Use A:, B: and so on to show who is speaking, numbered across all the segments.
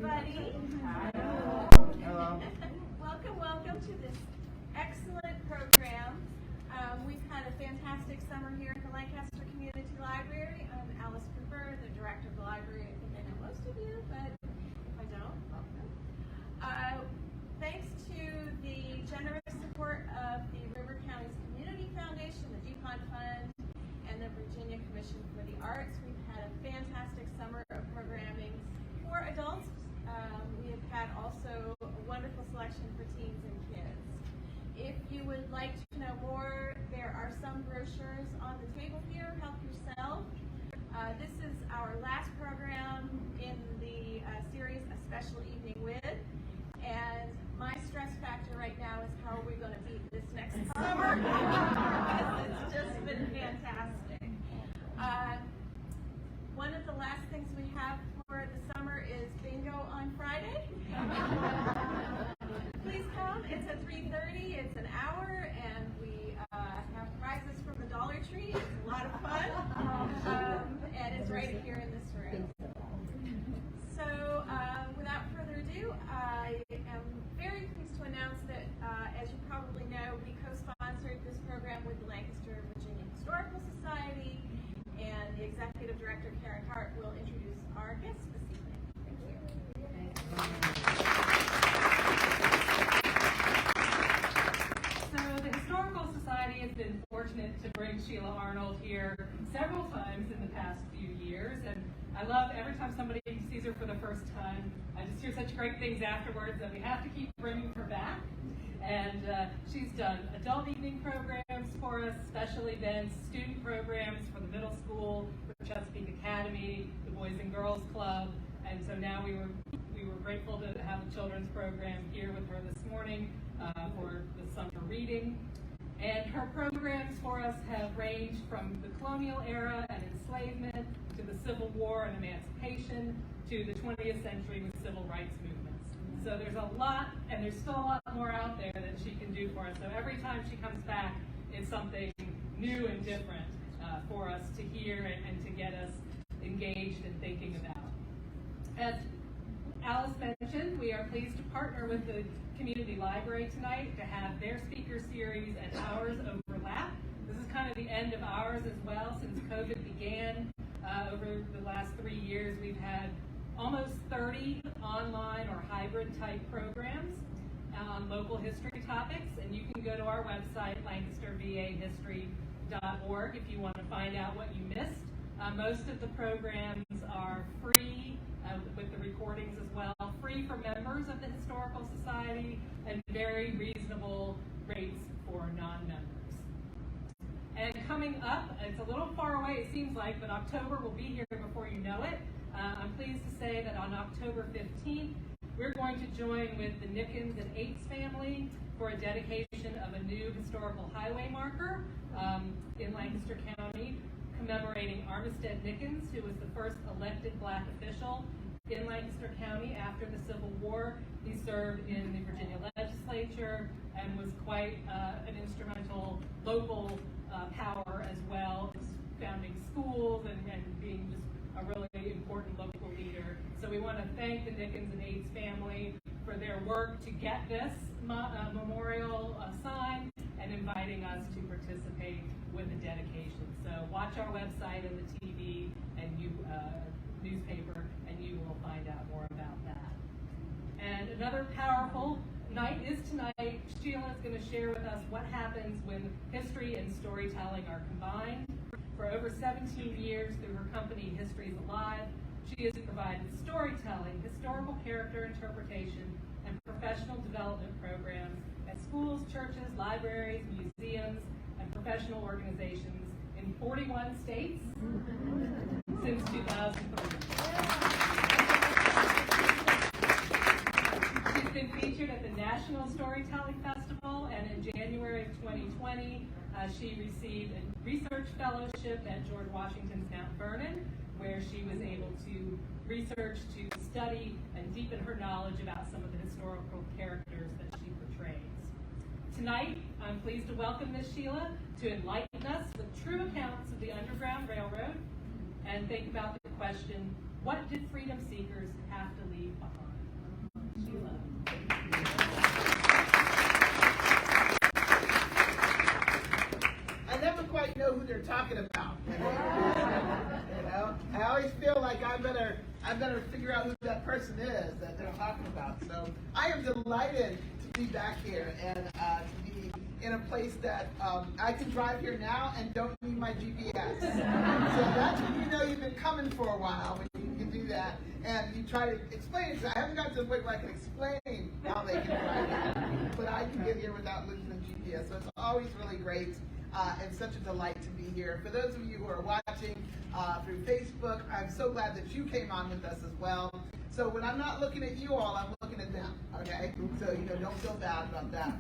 A: everybody. Welcome to this excellent program. We've had a fantastic summer here at the Lancaster Community Library. I'm Alice Cooper, the director of the library. I think I know most of you, but if I don't, welcome. Thanks to the generous support of the River County's Community Foundation, the GPON Fund, and the Virginia Commission for the Arts, we've had a fantastic summer of programming for adults. We have had also a wonderful selection for teens and kids. If you would like to know more, there are some brochures on the table here. Help yourself. This is our last program in the series, A Special Evening With. And my stress factor right now is how are we going to beat this next summer? Because it's just been fantastic. One of the last things we have for the summer is bingo on Friday. Please come. It's at 3:30. It's an hour, and we have prizes from the Dollar Tree. It's a lot of fun, and it's right here in this room. So, without further ado, I am very pleased to announce that, as you probably know, we co-sponsored this program with the Lancaster, Virginia Historical Society, and the executive director, Karen Hart, will introduce our guests this evening. Thank you.
B: So the Historical Society has been fortunate to bring Sheila Arnold here several times in the past few years, and I love every time somebody sees her for the first time. I just hear such great things afterwards that we have to keep bringing her back. And she's done adult evening programs for us, special events, student programs for the middle school, for Chesapeake Academy, the Boys and Girls Club, and so now we were grateful to have a children's program here with her this morning for the summer reading. And her programs for us have ranged from the colonial era and enslavement to the Civil War and emancipation to the 20th century with civil rights movements. So there's a lot, and there's still a lot more out there that she can do for us. So every time she comes back, it's something new and different for us to hear and to get us engaged and thinking about. As Alice mentioned, we are pleased to partner with the Community Library tonight to have their speaker series and ours overlap. This is kind of the end of ours as well. Since COVID began over the last 3 years, we've had almost 30 online or hybrid type programs on local history topics, and you can go to our website, lancastervahistory.org, if you want to find out what you missed. Most of the programs are free, with the recordings as well, free for members of the Historical Society, and very reasonable rates for non-members. And coming up, it's a little far away it seems like, but October will be here before you know it. I'm pleased to say that on October 15th, we're going to join with the Nickens and Ates family for a dedication of a new historical highway marker in Lancaster County, commemorating Armistead Nickens, who was the first elected black official in Lancaster County after the Civil War. He served in the Virginia legislature and was quite an instrumental local power as well, founding schools and being just a really important local leader. So we want to thank the Nickens and Ates family for their work to get this memorial signed and inviting us to participate with the dedication. So watch our website and the TV and newspaper, and you will find out more about that. And another powerful night is tonight. Sheila is going to share with us what happens when history and storytelling are combined. For over 17 years through her company, History's Alive, she has provided storytelling, historical character interpretation, and professional development programs at schools, churches, libraries, museums, and professional organizations in 41 states since 2003. She's been featured at the National Storytelling Festival, and in January of 2020, she received a research fellowship at George Washington's Mount Vernon, where she was able to research, to study, and deepen her knowledge about some of the historical characters that she portrays. Tonight, I'm pleased to welcome Ms. Sheila to enlighten us with true accounts of the Underground Railroad and think about the question, what did freedom seekers have to leave behind?
C: talking about. You know, I always feel like I better figure out who that person is that they're talking about. So I am delighted to be back here and to be in a place that I can drive here now and don't need my GPS. So that's when you know you've been coming for a while, when you can do that. And you try to explain it. I haven't got to the point where I can explain how they can drive here, but I can get here without losing the GPS. So it's always really great and such a delight to be here. For those of you who are watching through Facebook, I'm so glad that you came on with us as well. So when I'm not looking at you all, I'm looking at them, okay? So, you know, don't feel bad about that.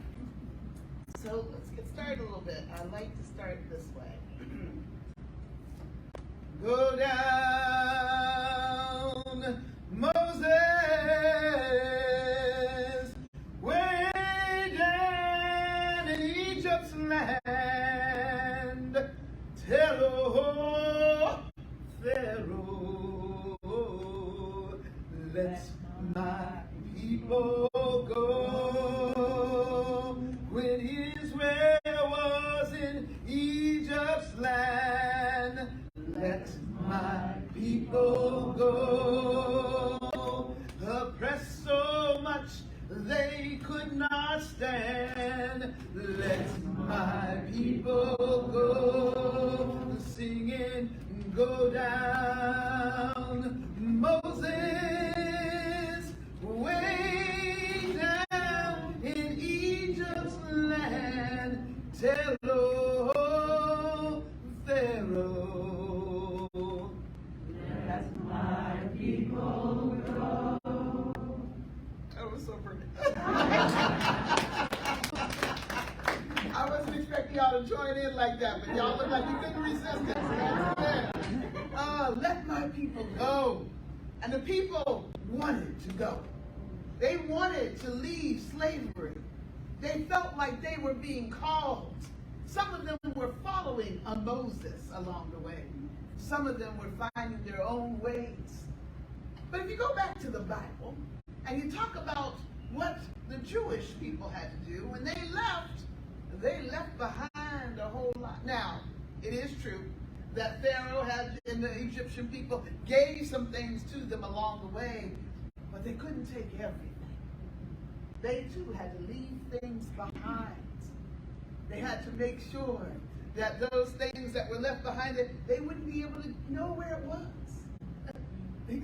C: So let's get started a little bit. I like to start this way. Go down, Moses, way down in Egypt's land. Tell, oh, Pharaoh, let my people go. When Israel was in Egypt's land, let my people go. Oppressed so much they could not stand, let my people go. Singing, go down, Moses, way down in Egypt's land. Tell, oh, Pharaoh, let my people go. That was so pretty. I wasn't expecting y'all to join in like that, but y'all look like you couldn't resist it. Let my people go. And the people wanted to go. They wanted to leave slavery. They felt like they were being called. Some of them were following a Moses along the way. Some of them were finding their own ways. But if you go back to the Bible and you talk about what the Jewish people had to do, when they left behind a whole lot. Now, it is true that Pharaoh and the Egyptian people gave some things to them along the way, but they couldn't take everything. They too had to leave things behind. They had to make sure that those things that were left behind, they wouldn't be able to know where it was.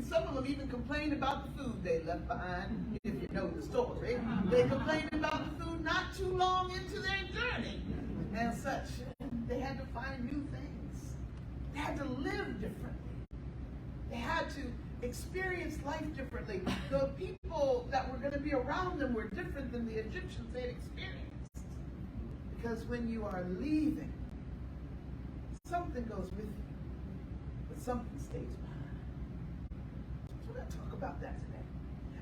C: Some of them even complained about the food they left behind, if you know the story. They complained about the food not too long into their journey and such. They had to find new things. They had to live differently. They had to experience life differently. The people that were going to be around them were different than the Egyptians they had experienced. Because when you are leaving, something goes with you, but something stays behind. We're going to talk about that today.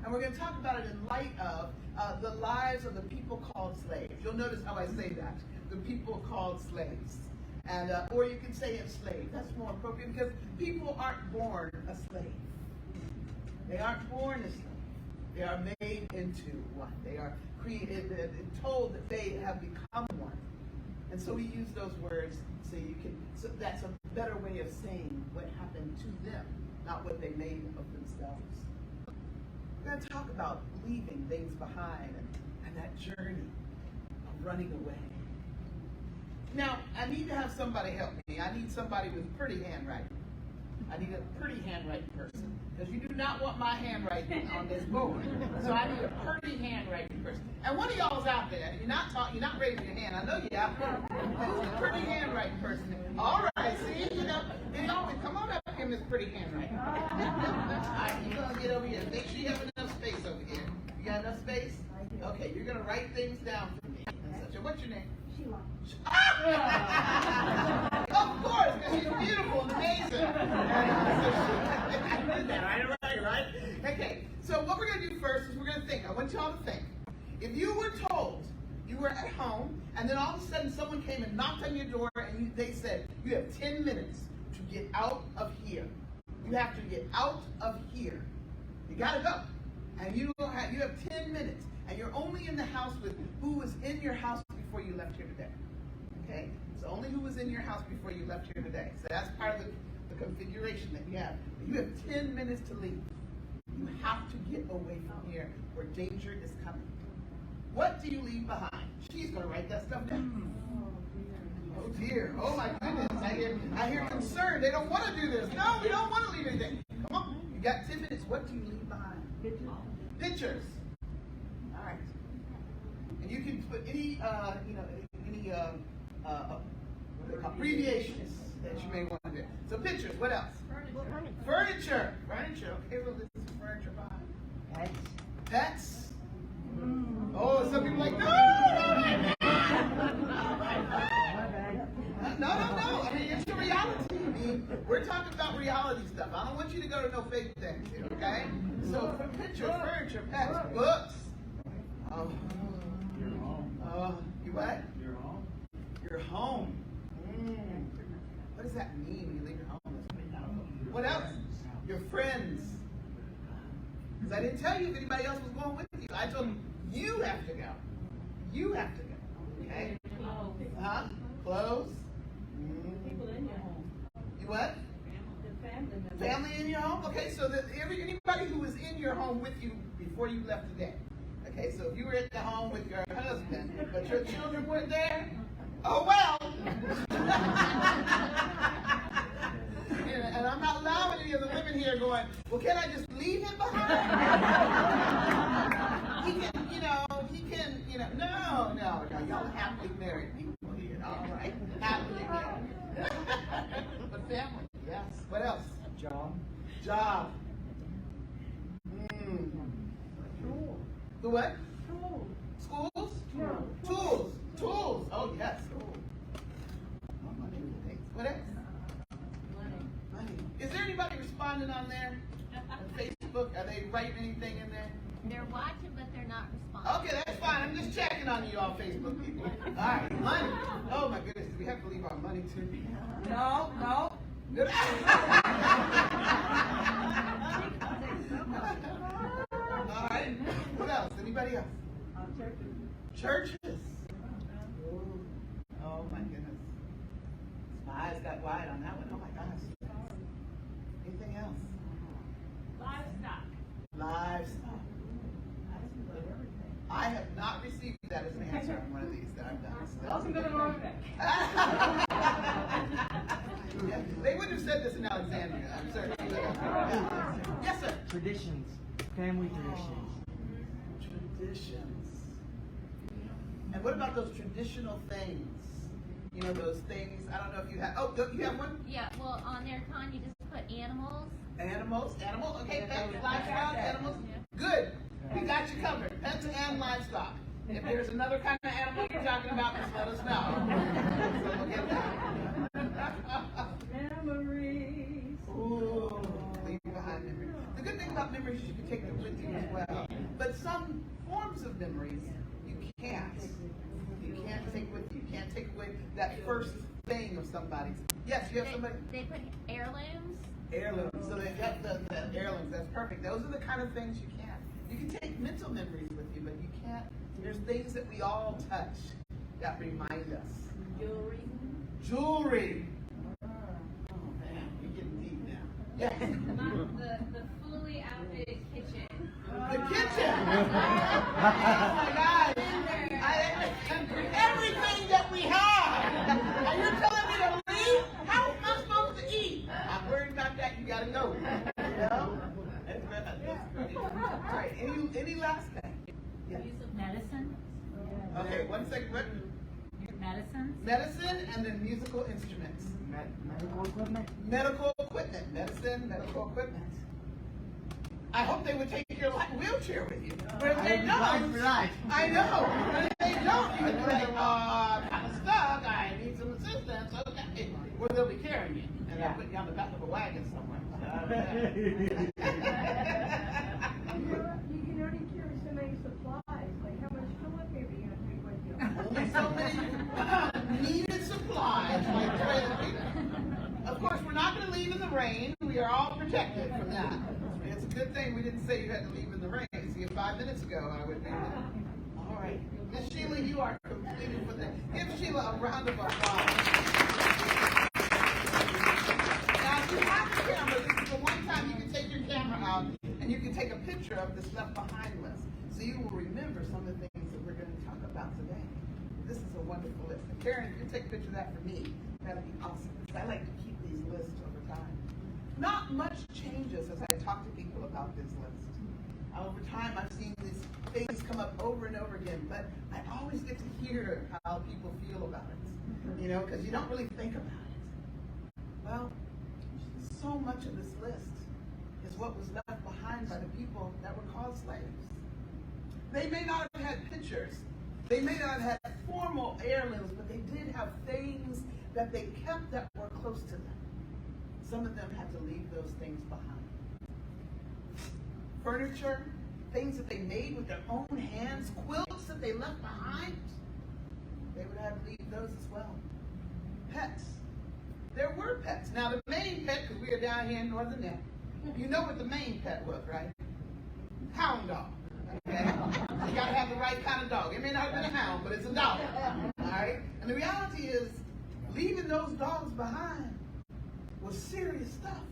C: And we're going to talk about it in light of the lives of the people called slaves. You'll notice how I say that. The people called slaves. And or you can say enslaved. That's more appropriate because people aren't born a slave. They aren't born a slave. They are made into one. They are created and told that they have become one. And so we use those words so that's a better way of saying what happened to them, not what they made of themselves. We're going to talk about leaving things behind and that journey of running away. Now, I need to have somebody help me. I need somebody with pretty handwriting. I need a pretty handwriting person. Because you do not want my handwriting on this board. So I need a pretty handwriting person. And one of y'all is out there. You're not raising your hand. I know you're out there. Who's a pretty handwriting person? All right, see, come on up here, Miss Pretty Handwriting. All right, you're going to get over here. Make sure you have enough space over here. You got enough space? Okay, you're going to write things down for me. What's your name?
A: Sheila.
C: Of course, because she's beautiful and amazing. I did that, right? Okay, so what we're going to do first is we're going to think. I want y'all to think. If you were told you were at home, and then all of a sudden someone came and knocked on your door, and they said, you have 10 minutes to get out of here. You have to get out of here. You got to go. And you have 10 minutes. And you're only in the house with who was in your house before you left here today. Okay? So So only who was in your house before you left here today. So that's part of the configuration that you have. You have 10 minutes to leave. You have to get away from here where danger is coming. What do you leave behind? She's going to write that stuff down. Oh dear. Oh my goodness. I hear concern. They don't want to do this. No, we don't want to leave anything. Come on. You got 10 minutes. What do you leave behind? Pictures. All right. And you can put any abbreviations that you may want to do. So pictures. What else? Furniture. Okay, well, this is furniture behind. Pets. Oh, some people are like, no. No. I mean, it's the reality. I mean, we're talking about reality stuff. I don't want you to go to no fake things here, okay? So, for pictures, furniture, pets, books. You what? Your home. What does that mean when you leave your home? That's pretty powerful. What else? Your friends. Because I didn't tell you if anybody else was going with you. I told them, you have to go. You have to go. Okay? Clothes.
B: People in your home.
C: You what? Family in your home? Okay, so that anybody who was in your home with you before you left today. Okay, so if you were at the home with your husband, but your children weren't there, oh well. And I'm not allowing any of the women here going, well, can I just leave him behind? No, y'all are happily married people here, all right? Happily married. But family, yes. What else? Job. The what? Schools? Tools. Oh, yes. What else? Money. Is there anybody responding on there? On Facebook? Are they writing anything in there?
D: They're watching, but they're not responding.
C: Okay, that's fine. I'm just checking on you all Facebook people. All right, money. Oh my goodness, do we have to leave our money too? No. All right. What else? Anybody else? Churches. Oh my goodness. My eyes got wide on that one. Oh my gosh. Anything else? Livestock. I have not received that as an answer on one of these that I've done.
B: Welcome to the Norfolk.
C: Yeah, they wouldn't have said this in Alexandria, I'm certain. Yes, sir.
E: Traditions, family traditions.
C: Traditions. And what about those traditional things? You know, those things, I don't know if you have, you have one?
D: Yeah, well, on their con, you just put animals.
C: Animals, okay, pets, livestock, animals. Good, we got you covered, pets and livestock. If there's another kind of animal you're talking about, just let us know. So we'll get that.
B: Memories.
C: Ooh, leave behind memories. The good thing about memories is you can take them with you as well. But some forms of memories, you can't. You can't take with you. You can't take away that first thing of somebody's. Yes, you have somebody.
D: They put heirlooms.
C: Heirlooms. So they got the heirlooms. That's perfect. Those are the kind of things you can't. You can take mental memories with you, but you can't. There's things that we all touch that remind us. Jewelry. Oh man, you're getting deep now. Yes.
A: The fully outfitted kitchen.
C: The kitchen. Oh my gosh. Everything that we have. And you're telling me to leave? How am I supposed to eat? I'm worried about that. You gotta go. You know? That's good. All right. Any last thing? Yes.
D: Use of medicine.
C: Okay. 1 second. What? Medicine and then musical instruments.
E: Medical equipment.
C: Medical equipment. Medicine, medical equipment. I hope they would take your wheelchair with you. But if they don't, I know. But if they don't, you can be like, I'm kind of stuck. I need some assistance. Okay. Well, they'll be carrying you. And they'll put you on the back of a wagon somewhere.
F: You can only carry so many supplies. Like how much toilet paper you gonna take with you?
C: Only so many needed supplies like toilet paper. Of course, we're not going to leave in the rain. We are all protected from that. It's a good thing we didn't say you had to leave in the rain. See, 5 minutes ago, I would have been there. All right. Miss Sheila, you are complete. leaving for that. Give Sheila a round of applause. Now, if you have a camera, this is the one time you can take your camera out and you can take a picture of this Left Behind list. So you will remember some of the things that we're going to talk about today. This is a wonderful list. And Karen, if you take a picture of that for me, that'd be awesome. Because I like to keep these lists over time. Not much changes as I talk to people about this list. Over time, I've seen these things come up over and over again, but I always get to hear how people feel about it, you know, because you don't really think about it. Well, so much of this list is what was left behind by the people that were called slaves. They may not have had pictures, they may not have had formal heirlooms, but they did have things that they kept that were close to them. Some of them had to leave those things behind. Furniture, things that they made with their own hands, quilts that they left behind, they would have to leave those as well. Pets. There were pets. Now the main pet, because we are down here in Northern Neck, you know what the main pet was, right? Hound dog. Okay? You gotta have the right kind of dog. It may not have been a hound, but it's a dog. Alright? And the reality is, leaving those dogs behind was serious stuff.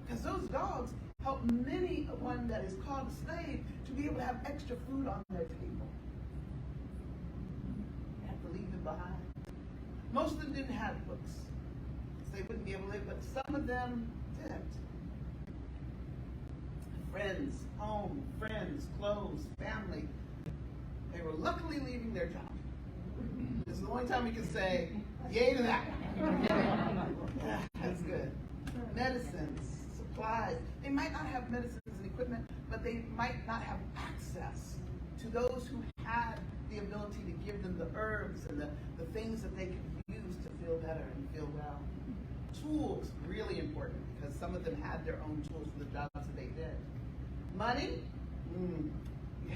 C: Because those dogs help many of one that is called a slave to be able to have extra food on their table. You have to leave them behind. Most of them didn't have books, so they wouldn't be able to live, but some of them did. Friends, home, friends, clothes, family. They were luckily leaving their job. This is the only time we can say, yay to that. Yeah, that's good. Medicines, supplies. They might not have medicines and equipment, but they might not have access to those who had the ability to give them the herbs and the things that they could use to feel better and feel well. Tools, really important, because some of them had their own tools for the jobs that they did. Money, you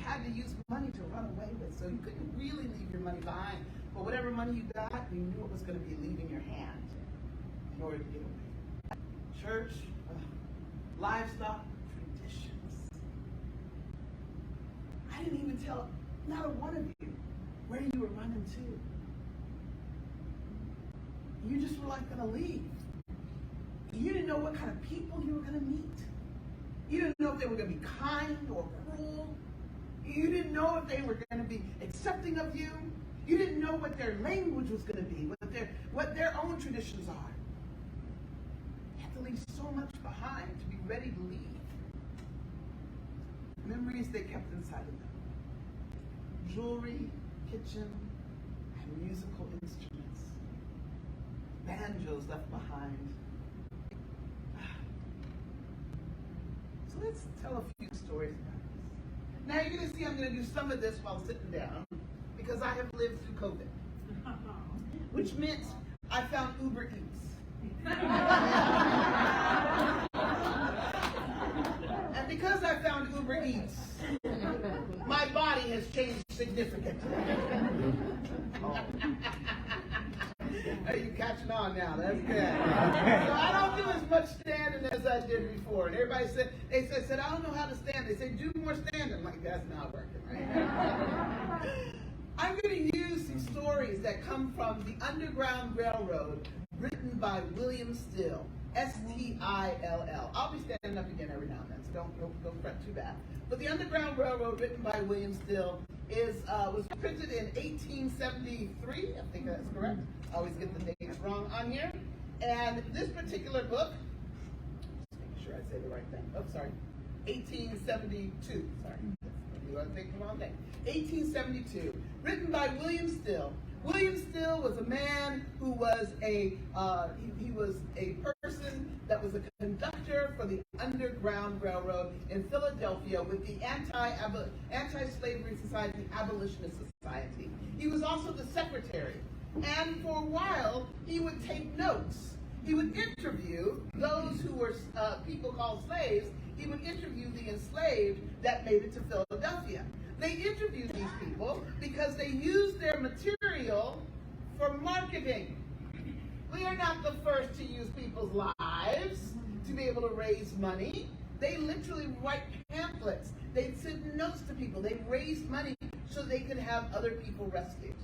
C: had to use money to run away with, so you couldn't really leave your money behind. But whatever money you got, you knew it was going to be leaving your hand in order to get away. Church, livestock, traditions. I didn't even tell not a one of you where you were running to. You just were like going to leave. You didn't know what kind of people you were going to meet. You didn't know if they were going to be kind or cruel. You didn't know if they were going to be accepting of you. You didn't know what their language was going to be, what their own traditions are. You have to leave so much behind to be ready to leave. Memories they kept inside of them. Jewelry, kitchen, and musical instruments. Banjos left behind. So let's tell a few stories about this. Now you're going to see I'm going to do some of this while sitting down because I have lived through COVID, which meant I found Uber Eats. And because I found Uber Eats, my body has changed significantly. Are you catching on now? That's good. So I don't do as much standing as I did before. And everybody said, I don't know how to stand. They said, do more standing. I'm like, that's not working, right? I'm going to use some stories that come from the Underground Railroad, written by William Still, S-T-I-L-L. I'll be standing up again every now and then, so don't fret too bad. But the Underground Railroad, written by William Still, was printed in 1873. I think that's correct. I always get the dates wrong on here. And this particular book, just make sure I say the right thing. Oh, sorry. 1872. Sorry. You want to take the wrong thing. 1872. Written by William Still. William Still was a man who was he was a person that was a conductor for the Underground Railroad in Philadelphia with the Anti-Slavery Society, Abolitionist Society. He was also the secretary. And for a while, he would take notes. He would interview those who were people called slaves. He would interview the enslaved that made it to Philadelphia. They interviewed these people because they used their material for marketing. We are not the first to use people's lives to be able to raise money. They literally write pamphlets. They send notes to people. They raised money so they could have other people rescued.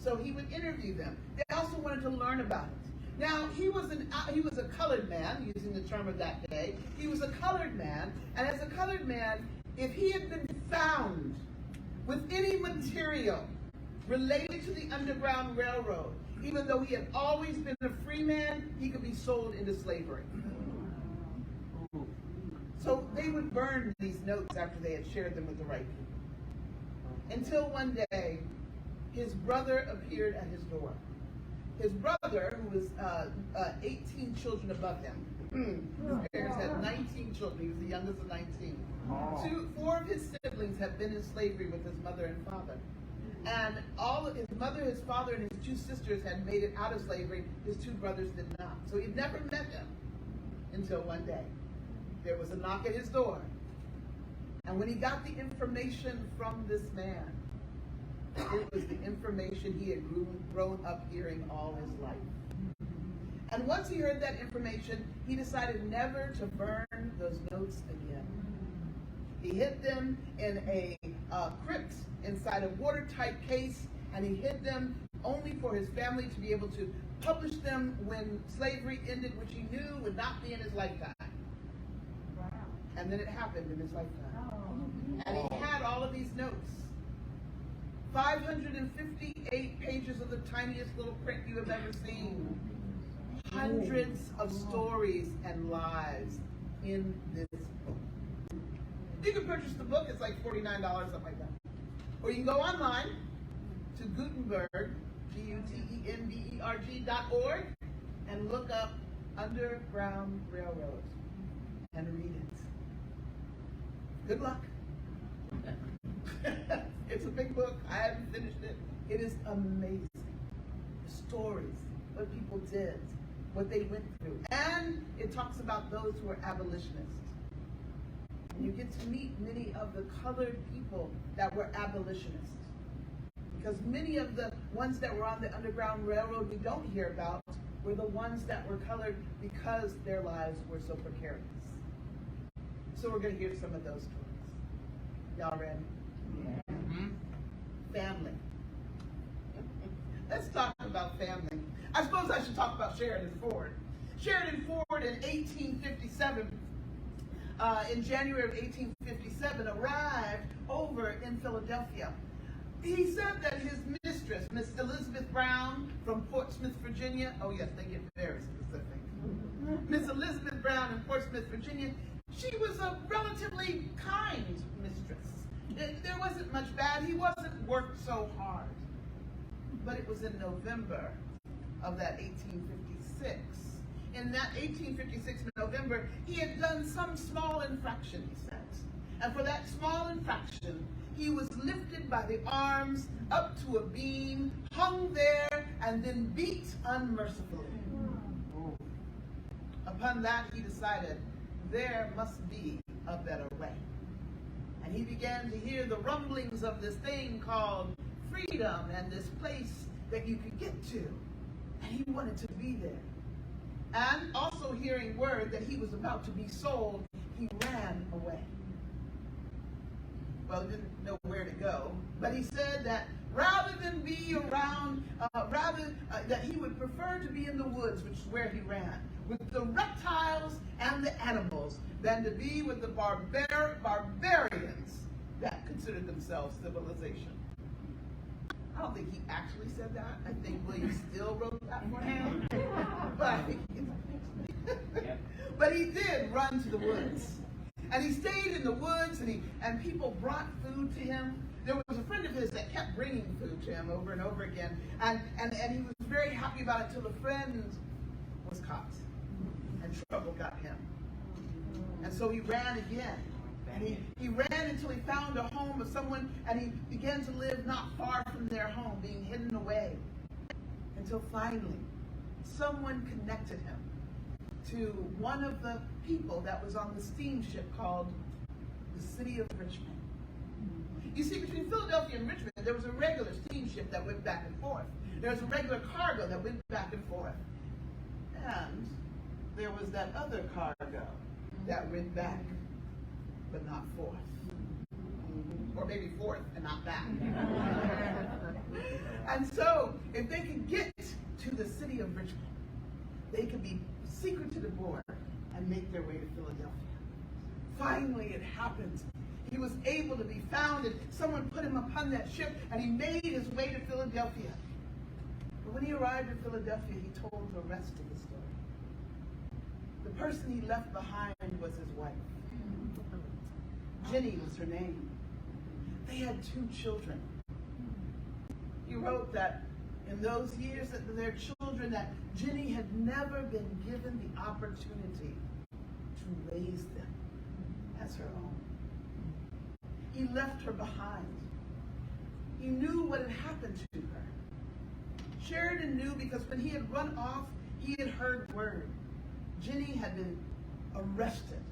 C: So he would interview them. They also wanted to learn about it. Now, he was a colored man, using the term of that day. He was a colored man, and as a colored man, if he had been found with any material related to the Underground Railroad, even though he had always been a free man, he could be sold into slavery. So they would burn these notes after they had shared them with the right people. Until one day, his brother appeared at his door. His brother, who was 18 children above him, his parents had 19 children. He was the youngest of 19. 4 of his siblings had been in slavery with his mother and father. And all of his mother, his father, and his 2 sisters had made it out of slavery. His 2 brothers did not. So he'd never met him until one day. There was a knock at his door. And when he got the information from this man, it was the information he had grown up hearing all his life. And once he heard that information, he decided never to burn those notes again. He hid them in a crypt inside a watertight case, and he hid them only for his family to be able to publish them when slavery ended, which he knew would not be in his lifetime.
F: Wow.
C: And then it happened in his lifetime.
F: Oh.
C: And he had all of these notes. 558 pages of the tiniest little print you have ever seen. Hundreds of stories and lives in this book. You can purchase the book, it's like $49, something like that. Or you can go online to Gutenberg, Gutenberg.org, and look up Underground Railroad and read it. Good luck. It's a big book. I haven't finished it. It is amazing. The stories, what people did, what they went through. And it talks about those who are abolitionists. And you get to meet many of the colored people that were abolitionists. Because many of the ones that were on the Underground Railroad we don't hear about were the ones that were colored because their lives were so precarious. So we're going to hear some of those stories. Y'all ready?
E: Yeah.
C: Family. Let's talk about family. I suppose I should talk about Sheridan Ford. Sheridan Ford in 1857, in January of 1857, arrived over in Philadelphia. He said that his mistress, Miss Elizabeth Brown from Portsmouth, Virginia, oh yes, they get very specific. Miss Elizabeth Brown in Portsmouth, Virginia, she was a relatively kind mistress. There wasn't much bad. He wasn't worked so hard. But it was in November of that 1856. In that 1856 November, he had done some small infraction, he said. And for that small infraction, he was lifted by the arms up to a beam, hung there, and then beat unmercifully. Upon that, he decided there must be a better way. And he began to hear the rumblings of this thing called freedom and this place that you could get to. And he wanted to be there. And also hearing word that he was about to be sold, he ran away. Well, he didn't know where to go, but he said that rather than be around, that he would prefer to be in the woods, which is where he ran, with the reptiles and the animals, than to be with the barbarians that considered themselves civilization. I don't think he actually said that. I think William Still wrote that for him. But he did run to the woods. And he stayed in the woods, and people brought food to him. There was a friend of his that kept bringing food to him over and over again. And he was very happy about it until the friend was caught. And trouble got him. And so he ran again. And he ran until he found a home of someone, and he began to live not far from their home, being hidden away. Until finally, someone connected him to one of the people that was on the steamship called the City of Richmond. You see, between Philadelphia and Richmond, there was a regular steamship that went back and forth. There was a regular cargo that went back and forth. And there was that other cargo that went back, but not forth. or maybe fourth and not back. And so, if they could get to the city of Richmond, they could be secret to the border and make their way to Philadelphia. Finally, it happened. He was able to be found, and someone put him upon that ship, and he made his way to Philadelphia. But when he arrived in Philadelphia, he told the rest of the story. The person he left behind was his wife. Jenny was her name. They had 2 children. He wrote that in those years that their children, that Jenny had never been given the opportunity to raise them as her own. He left her behind. He knew what had happened to her. Sheridan knew because when he had run off, he had heard word. Jenny had been arrested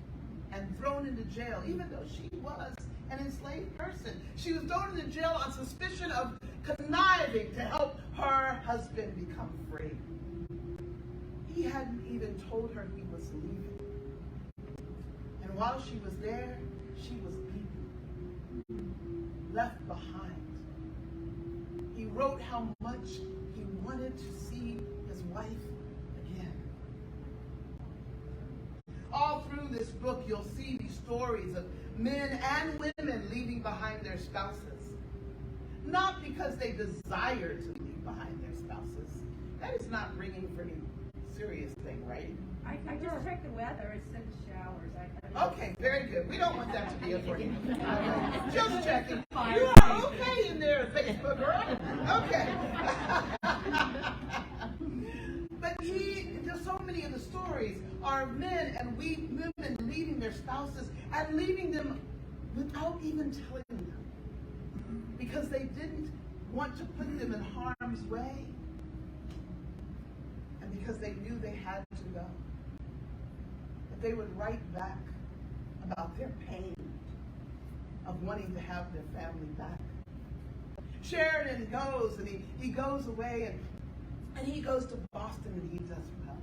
C: and thrown into jail, even though she was an enslaved person. She was thrown into jail on suspicion of conniving to help her husband become free. He hadn't even told her he was leaving. And while she was there, she was beaten, left behind. He wrote how much he wanted to see his wife again. All through this book, you'll see these stories of men and women leaving behind their spouses. Not because they desire to leave behind their spouses. That is not ringing for any serious thing, right?
F: I just checked the weather, it said showers.
C: Okay, very good. We don't want that to be a for you. Just checking.
B: Fire
C: You are
B: station.
C: okay in there, Facebook girl. Okay. But there's so many of the stories are men and women leaving their spouses and leaving them without even telling them. Because they didn't want to put them in harm's way. And because they knew they had to go. That they would write back about their pain of wanting to have their family back. Sheridan goes and he goes away and he goes to Boston and he does well.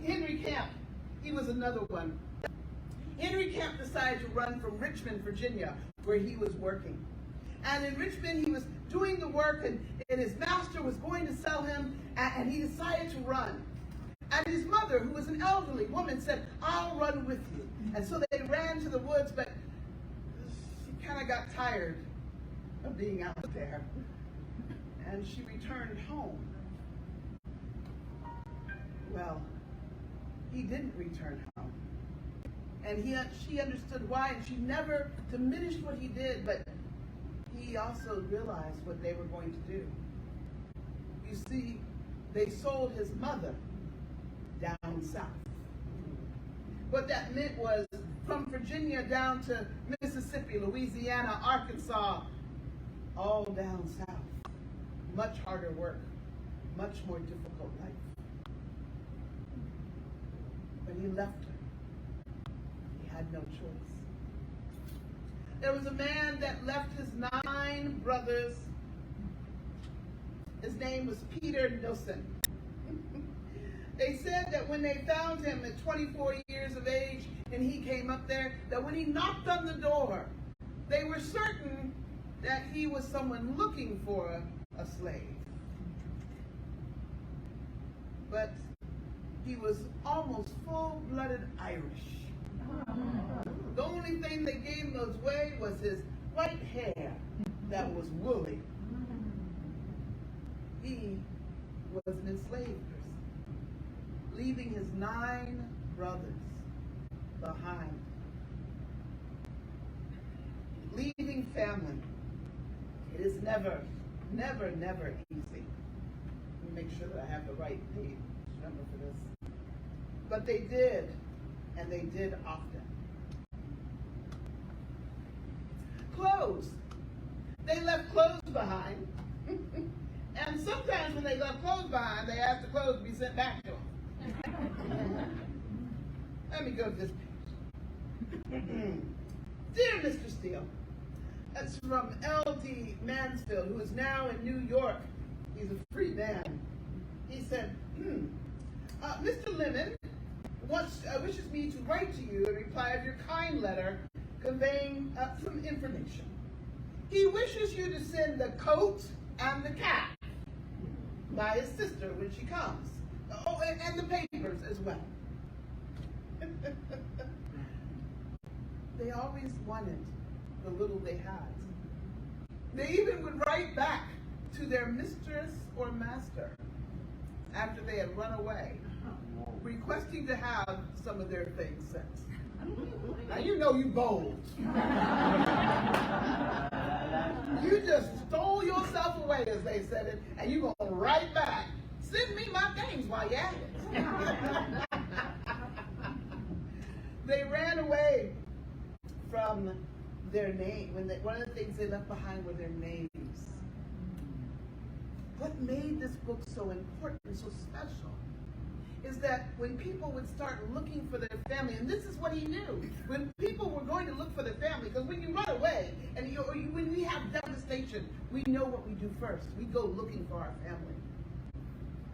C: Henry Camp, he was another one. Henry Camp decided to run from Richmond, Virginia, where he was working. And in Richmond, he was doing the work, and his master was going to sell him, and he decided to run. And his mother, who was an elderly woman, said, "I'll run with you." And so they ran to the woods, but she kind of got tired of being out there. And she returned home. Well, he didn't return home. And she understood why, and she never diminished what he did, but he also realized what they were going to do. You see, they sold his mother down south. What that meant was from Virginia down to Mississippi, Louisiana, Arkansas, all down south. Much harder work, much more difficult life. But he left her. He had no choice. There was a man that left his 9 brothers. His name was Peter Nilsson. They said that when they found him at 24 years of age and he came up there, that when he knocked on the door, they were certain that he was someone looking for a slave. But he was almost full-blooded Irish. The only thing that gave him his way was his white hair that was woolly. He was an enslaved person, leaving his 9 brothers behind. Leaving family. It is never, never, never easy. Let me make sure that I have the right page number for this. But they did, and they did often. Clothes. They left clothes behind. And sometimes when they left clothes behind, they asked the clothes to be sent back to them. Let me go to this page. Dear Mr. Steele, that's from L.D. Mansfield, who is now in New York. He's a free man. He said, Mr. Lemon wishes me to write to you in reply of your kind letter conveying some information. He wishes you to send the coat and the cap by his sister when she comes. Oh, and the papers as well. They always wanted the little they had. They even would write back to their mistress or master after they had run away, requesting to have some of their things sent. Now you know you bold. You just stole yourself away, as they said it, and you gonna write back. Send me my things while you're at it. They ran away from their name. One of the things they left behind were their names. What made this book so important, so special, is that when people would start looking for their family, and this is what he knew, when people were going to look for their family, because when you run away, and when we have devastation, we know what we do first. We go looking for our family.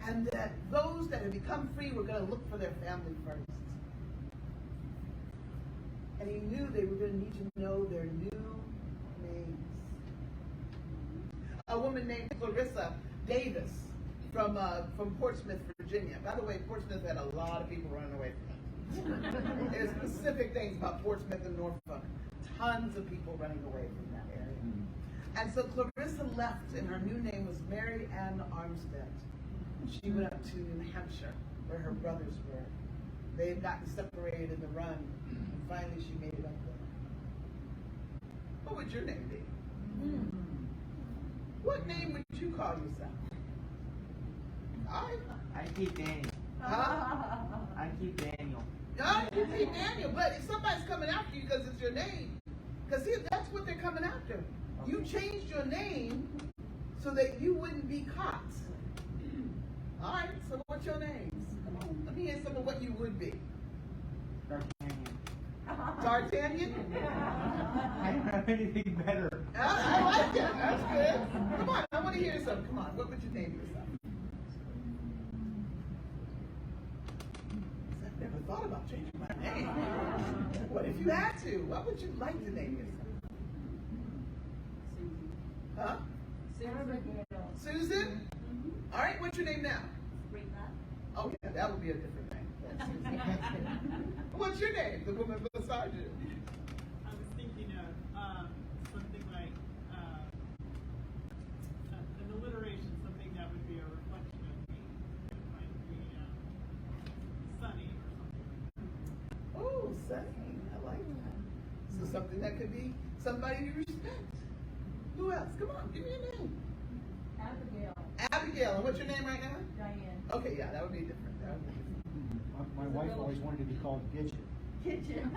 C: And that those that have become free were going to look for their family first. And he knew they were going to need to know their new names. A woman named Clarissa Davis from Portsmouth, Virginia. By the way, Portsmouth had a lot of people running away from it. There's specific things about Portsmouth and Norfolk. Tons of people running away from that area. And so Clarissa left, and her new name was Mary Ann Armstead. She went up to New Hampshire, where her brothers were. They had gotten separated in the run, and finally she made it up there. What would your name be? What name would you call yourself?
E: I keep Daniel.
C: Huh?
E: I keep Daniel.
C: No, you keep Daniel, but if somebody's coming after you because it's your name, because see, that's what they're coming after. You changed your name so that you wouldn't be caught. All right, so what's your names? Come on, let me hear some of what you would be.
E: D'Artagnan.
C: D'Artagnan?
E: I don't have anything better.
C: I like that. That's good. Come on, I want to hear some. Come on, what would you name yourself? I've never thought about changing my name. What if you had to? What would you like to name yourself? Huh? Susan? All right, what's your name now? Okay, that would be a different name. What's your name? The woman beside you.
G: I was thinking of something like an alliteration, something that would be a reflection of me. It might be Sunny or something.
C: Oh, Sunny. I like that. So something that could be somebody you respect. Who else? Come on, give me a name.
F: Abigail.
C: Abigail. And what's your name right now?
F: Diane.
C: Okay, yeah, that would be different. That would be different.
E: My wife always wanted to be called Gidget.
F: Kitchen.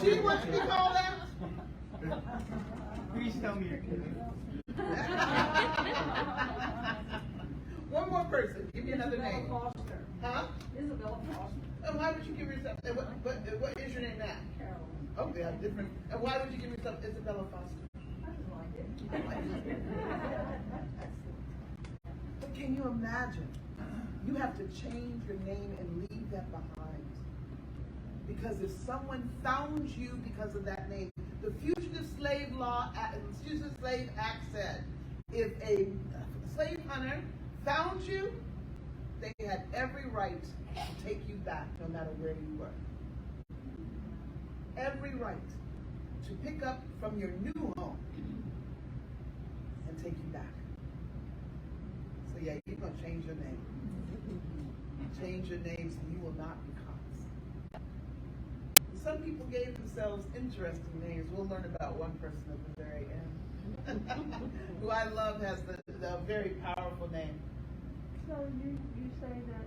C: She wants to be called that?
E: Please tell me your name.
C: One more person. Give me another name.
F: Foster.
C: Huh?
F: Isabella Foster.
C: And why would you give yourself, and what is your name now?
F: Carolyn.
C: Oh, they are different. And why would you give yourself Isabella Foster?
F: I just like it.
C: But can you imagine? You have to change your name and leave that behind. Because if someone found you because of that name, the Fugitive Slave Act said, if a slave hunter found you, they had every right to take you back no matter where you were. Every right to pick up from your new home and take you back. So yeah, you're going to change your name. Change your name so you will not be caught. Some people gave themselves interesting names. We'll learn about one person at the very end. Who I love has the very powerful name.
F: So you say that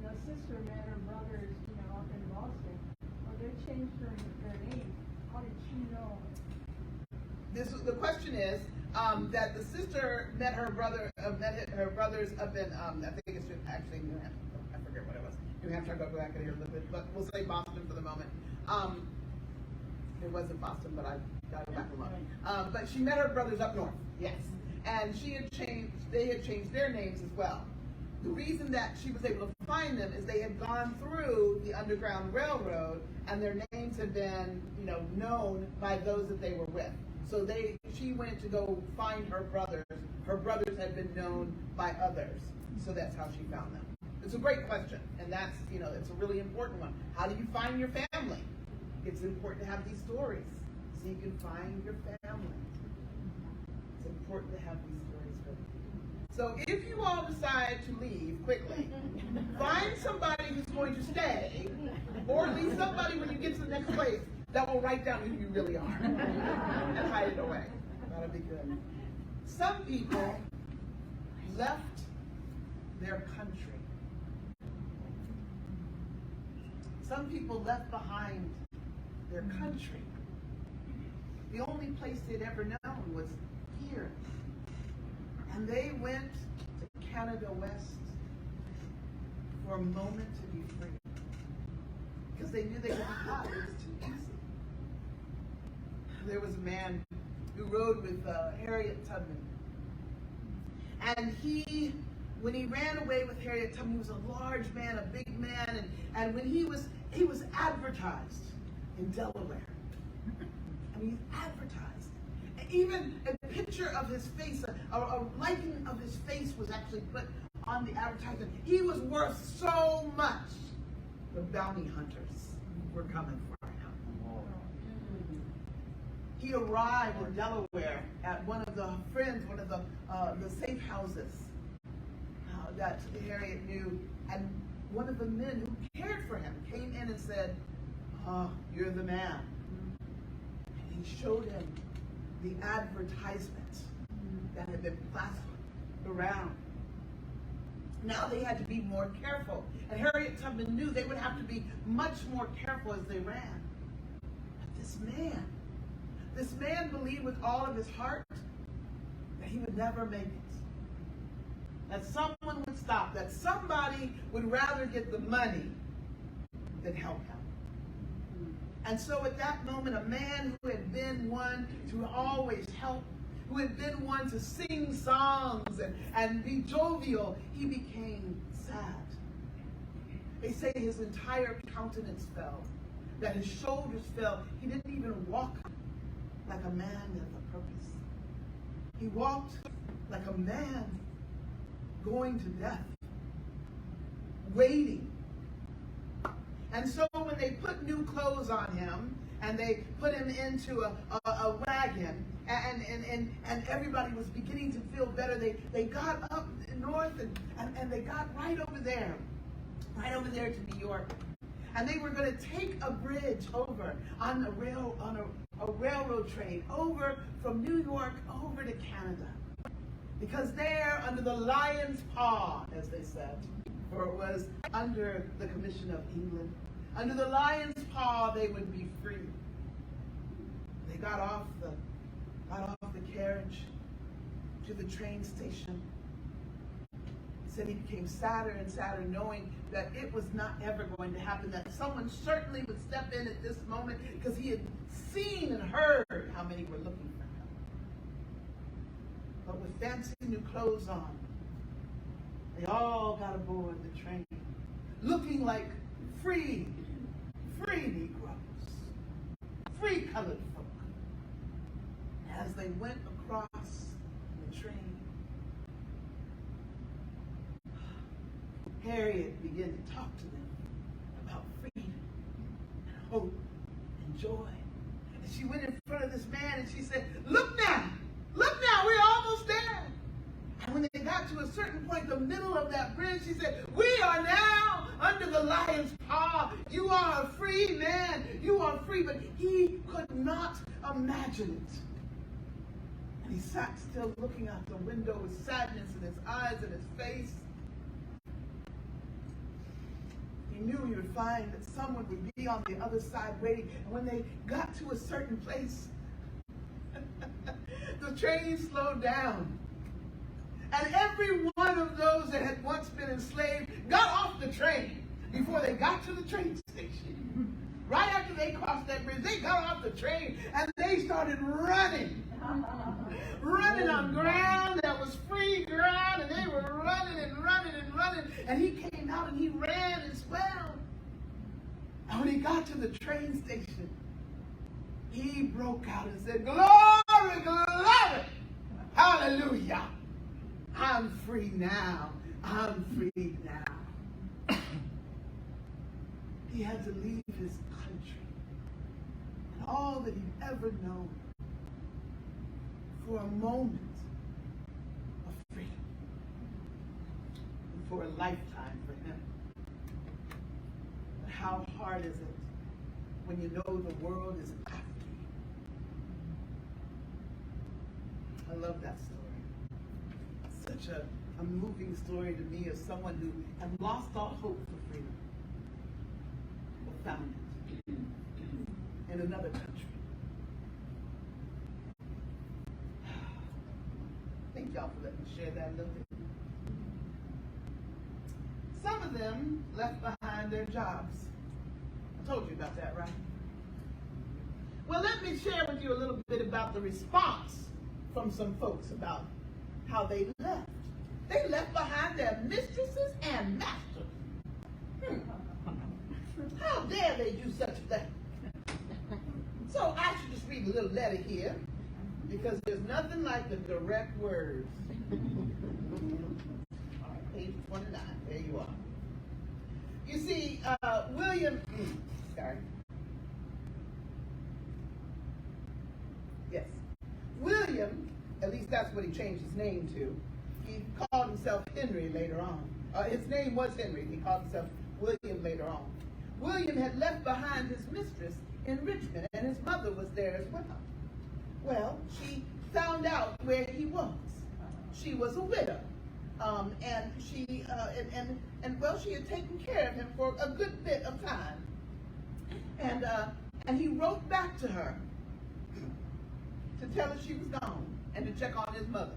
F: the sister met her brothers, up in Boston. Well, they changed their name. How did she know?
C: The question is that the sister met her brothers up in I think it's actually New Hampshire. I forget what it was. New Hampshire. I'll go back in here a little bit, but we'll say Boston for the moment. It wasn't Boston, but I got it back a lot. But she met her brothers up north. Yes, and they had changed their names as well. The reason that she was able to find them is they had gone through the Underground Railroad, and their names had been, known by those that they were with. So she went to go find her brothers. Her brothers had been known by others. So that's how she found them. It's a great question, and that's, it's a really important one. How do you find your family? It's important to have these stories so you can find your family. It's important to have these stories for you. So if you all decide to leave quickly, find somebody who's going to stay, or at least somebody when you get to the next place that will write down who you really are and hide it away. That'll be good. Some people left their country. Some people left behind their country. The only place they'd ever known was here. And they went to Canada West for a moment to be free. Because they knew they could be caught. It was too easy. There was a man who rode with Harriet Tubman. And when he ran away with Harriet Tubman, he was a large man, a big man, and when he was advertised in Delaware. I mean, he's advertised. And even a picture of his face, a likeness of his face was actually put on the advertisement. He was worth so much. The bounty hunters were coming for him. He arrived in Delaware at one of the safe houses that Harriet knew, and one of the men who cared for him came in and said, "You're the man." And he showed him the advertisement that had been plastered around. Now they had to be more careful, and Harriet Tubman knew they would have to be much more careful as they ran. But this man believed with all of his heart that he would never make it. That someone would stop, that somebody would rather get the money than help him. And so at that moment, a man who had been one to always help, who had been one to sing songs and be jovial, he became sad. They say his entire countenance fell, that his shoulders fell. He didn't even walk like a man with a purpose. He walked like a man going to death, waiting. And so when they put new clothes on him and they put him into a wagon and everybody was beginning to feel better, they got up north and they got right over there to New York. And they were going to take a bridge over on a railroad train over from New York over to Canada. Because there, under the lion's paw, as they said, for it was under the commission of England, under the lion's paw they would be free. They got off the carriage to the train station. He said he became sadder and sadder, knowing that it was not ever going to happen, that someone certainly would step in at this moment, because he had seen and heard how many were looking for him. But with fancy new clothes on, they all got aboard the train, looking like free Negroes, free colored folk. As they went across the train, Harriet began to talk to them about freedom and hope and joy. And she went in front of this man and she said, look now, we're almost there. And when they got to a certain point, the middle of that bridge, she said, we are now under the lion's paw. You are a free man. You are free. But he could not imagine it. And he sat still looking out the window with sadness in his eyes and his face. He knew he would find that someone would be on the other side waiting. And when they got to a certain place, the train slowed down. And every one of those that had once been enslaved got off the train before they got to the train station. Right after they crossed that bridge, they got off the train and they started running. Running on ground that was free ground, and they were running and running. running, and he came out and he ran as well. And when he got to the train station, he broke out and said, "Glory, glory, hallelujah. I'm free now. I'm free now." He had to leave his country and all that he'd ever known for a moment of freedom and for a lifetime for him. But how hard is it when you know the world is after you? I love that story. Such a moving story to me of someone who had lost all hope for freedom, but found it in another country. Thank y'all for letting me share that a little bit. Some of them left behind their jobs. I told you about that, right? Well, let me share with you a little bit about the response from some folks about how they left. They left behind their mistresses and masters. How dare they do such a thing? So I should just read a little letter here, because there's nothing like the direct words. All right, page 29, there you are. You see, William, at least that's what he changed his name to. He called himself Henry later on. His name was Henry. He called himself William later on. William had left behind his mistress in Richmond, and his mother was there as well. Well, she found out where he was. She was a widow, and she had taken care of him for a good bit of time. And he wrote back to her to tell her she was gone and to check on his mother.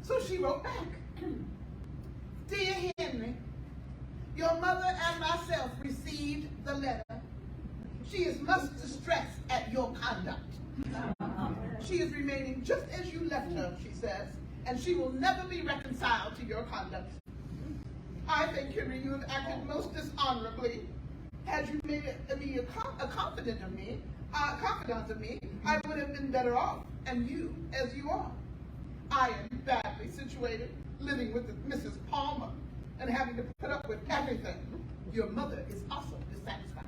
C: So she wrote back, "Dear Henry, your mother and myself received the letter. She is much distressed at your conduct. She is remaining just as you left her," she says, "and she will never be reconciled to your conduct. I think, Henry, you have acted most dishonorably. Had you made me a confidant of me, I would have been better off, and you as you are. I am badly situated, living with Mrs. Palmer, and having to put up with everything. Your mother is also dissatisfied.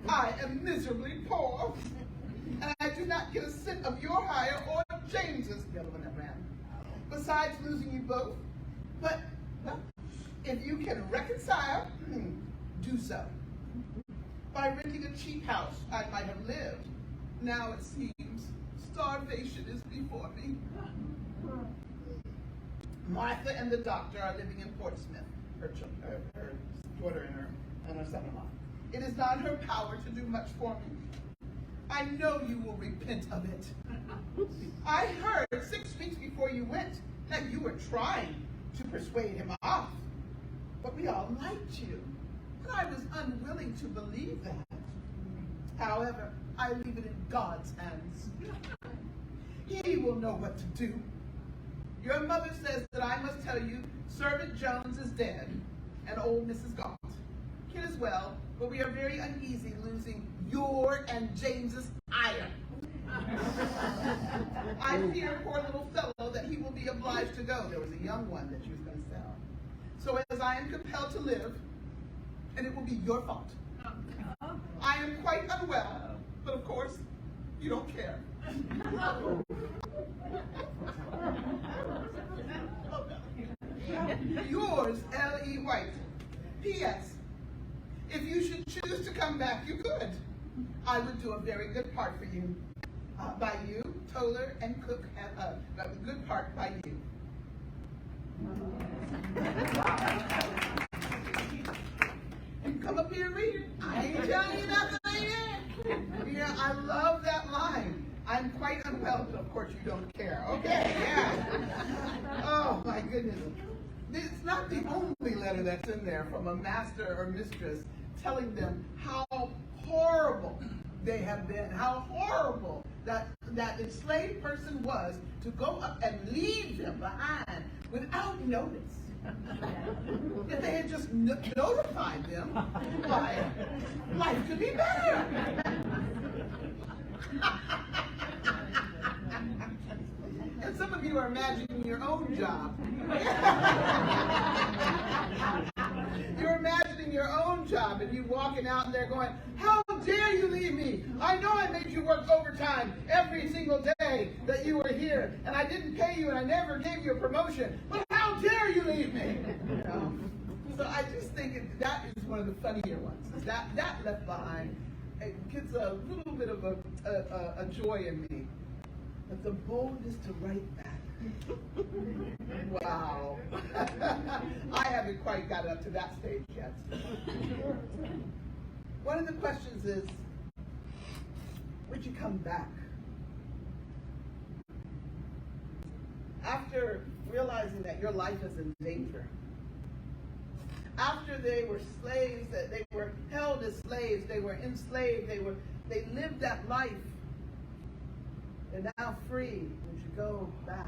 C: I am miserably poor, and I do not get a cent of your hire or James's, the other one that ran, besides losing you both. But if you can reconcile, do so. By renting a cheap house, I might have lived. Now it seems starvation is before me. Martha and the doctor are living in Portsmouth, her daughter and her son-in-law. It is not in her power to do much for me. I know you will repent of it. I heard 6 weeks before you went that you were trying to persuade him off. But we all liked you, and I was unwilling to believe that. However, I leave it in God's hands. He will know what to do. Your mother says that I must tell you Servant Jones is dead, and old Mrs. Gaunt. Kid as well, but we are very uneasy losing your and James's iron. I fear, poor little fellow, that he will be obliged to go. There was a young one that she was going to sell. So as I am compelled to live, and it will be your fault. I am quite unwell, but of course, you don't care. Yours, L.E. White. P.S. If you should choose to come back, you could. I would do a very good part for you. By you, Toller and Cook have a good part by you. And come up here and read it. I ain't telling you nothing yet. Yeah, I love that line. I'm quite unwell, but of course you don't care. Okay, yeah. Oh my goodness. It's not the only letter that's in there from a master or mistress telling them how horrible they have been, how horrible that enslaved person was to go up and leave them behind without notice. If they had just notified them, why, life could be better. And some of you are imagining your own job. You're imagining your own job, and you walking out and they're going, how dare you leave me? I know I made you work overtime every single day that you were here, and I didn't pay you, and I never gave you a promotion, but how dare you leave me? You know? So I just think that is one of the funnier ones. That left behind, it gets a little bit of a joy in me. But the boldness to write back. Wow. I haven't quite got up to that stage yet. One of the questions is, would you come back? After realizing that your life is in danger, after they were slaves, that they were held as slaves, they were enslaved, they lived that life, they're now free. Would you go back?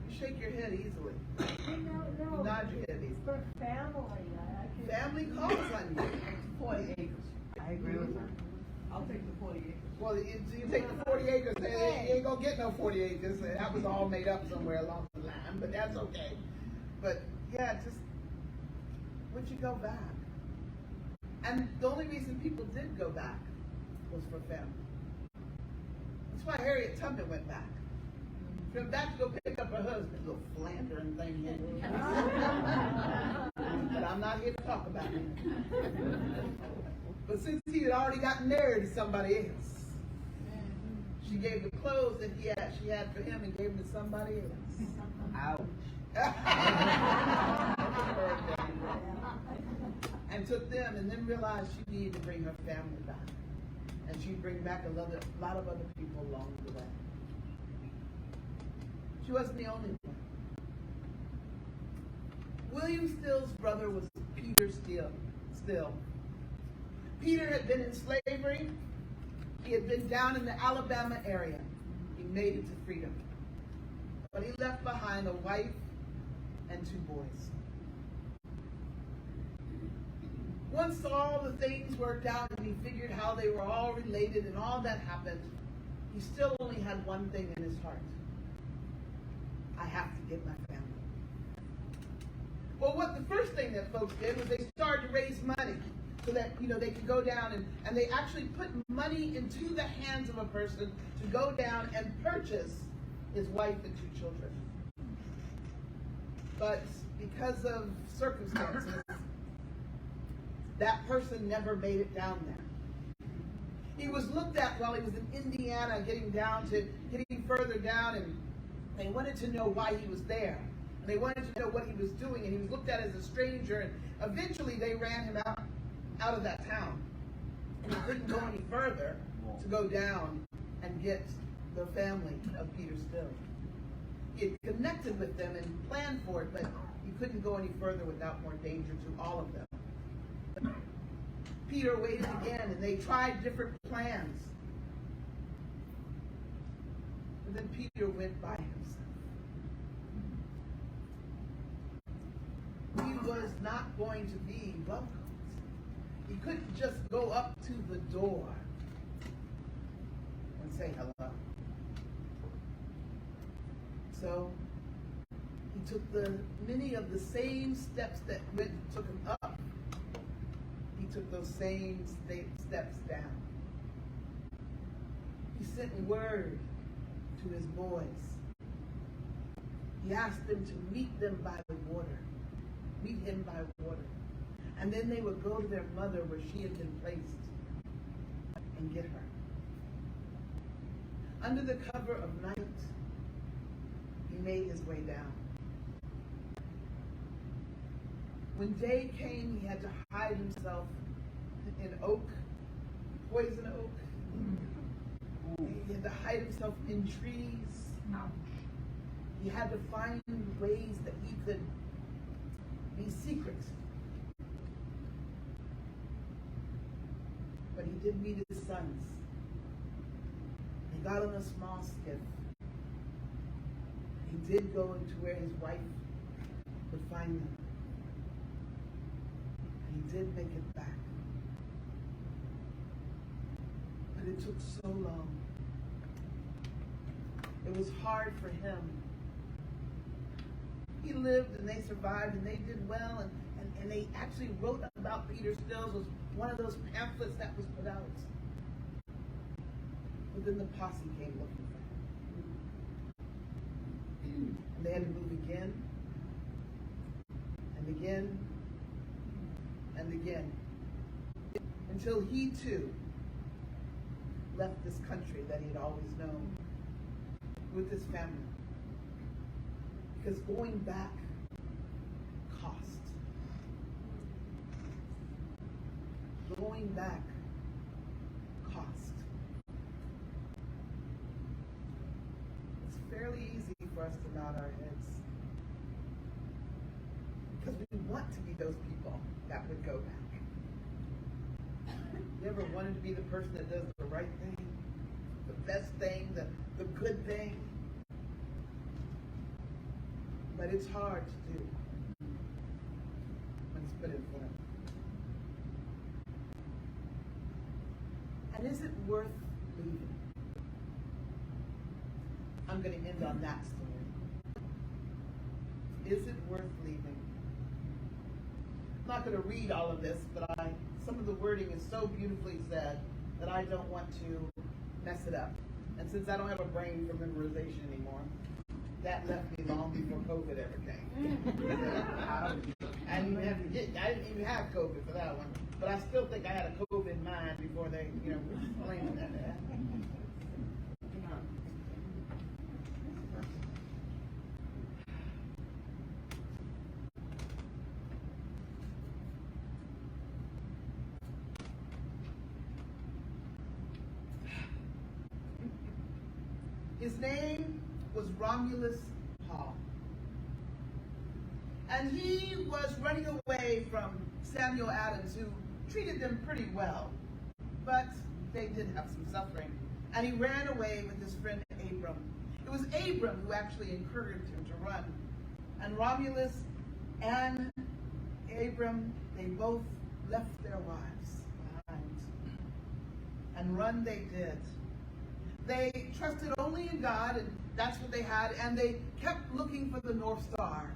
C: You shake your head easily.
F: No.
C: You nod your head easily.
F: For family, I can.
C: Family calls on you.
H: 40 acres.
E: I agree with her.
H: I'll take the 40 acres.
C: Well, you take the 40 acres, you ain't gonna get no 40 acres. That was all made up somewhere along the line, but that's okay. But yeah, just, would you go back? And the only reason people did go back was for family. That's why Harriet Tubman went back. She went back to go pick up her husband, little philandering thing. But I'm not here to talk about him. But since he had already gotten married to somebody else, she gave the clothes that she had for him and gave them to somebody else.
E: Ouch.
C: And took them, and then realized she needed to bring her family back. And she'd bring back a lot of other people along the way. She wasn't the only one. William Still's brother was Peter Still. Peter had been in slavery. He had been down in the Alabama area. He made it to freedom. But he left behind a wife and 2 boys. Once all the things worked out and he figured how they were all related and all that happened, he still only had one thing in his heart. I have to get my family. Well, what the first thing that folks did was they started to raise money so that, they could go down and they actually put money into the hands of a person to go down and purchase his wife and 2 children. But because of circumstances, that person never made it down there. He was looked at while he was in Indiana, getting further down, and they wanted to know why he was there. And they wanted to know what he was doing, and he was looked at as a stranger, and eventually they ran him out of that town. And he couldn't go any further to go down and get the family of Peter Still. He had connected with them and planned for it, but he couldn't go any further without more danger to all of them. Peter waited again, and they tried different plans. And then Peter went by himself. He was not going to be welcomed. He couldn't just go up to the door and say hello. So he took many of the same steps that took him up. He took those same steps down. He sent word to his boys. He asked them to meet them by the water. Meet him by water. And then they would go to their mother where she had been placed and get her. Under the cover of night, he made his way down. When day came, he had to hide himself in oak, poison oak. He had to hide himself in trees. He had to find ways that he could be secret. but he did meet his sons. He got on a small skiff. He did go into where his wife would find them. And he did make it back. But it took so long. It was hard for him. He lived and they survived and they did well, and they actually wrote about Peter Stills, was one of those pamphlets that was put out. But then the posse came looking for him. And they had to move again and again and again until he too left this country that he had always known with his family. Because going back cost. Going back cost. It's fairly easy for us to nod our heads. Because we want to be those people that would go back. You ever wanted to be the person that does the right thing? The best thing, the good thing? But it's hard to do when it's put in front. And is it worth leaving? I'm going to end on that story. Is it worth leaving? I'm not going to read all of this, but some of the wording is so beautifully said that I don't want to mess it up. And since I don't have a brain for memorization anymore, that left me long before COVID ever came. I didn't even have COVID for that one. But I still think I had a COVID mind before they, explained that. His name was Romulus Paul. And he was running away from Samuel Adams, who treated them pretty well. But they did have some suffering. And he ran away with his friend Abram. It was Abram who actually encouraged him to run. And Romulus and Abram, they both left their wives behind. And run they did. They trusted only in God, and that's what they had, and they kept looking for the North Star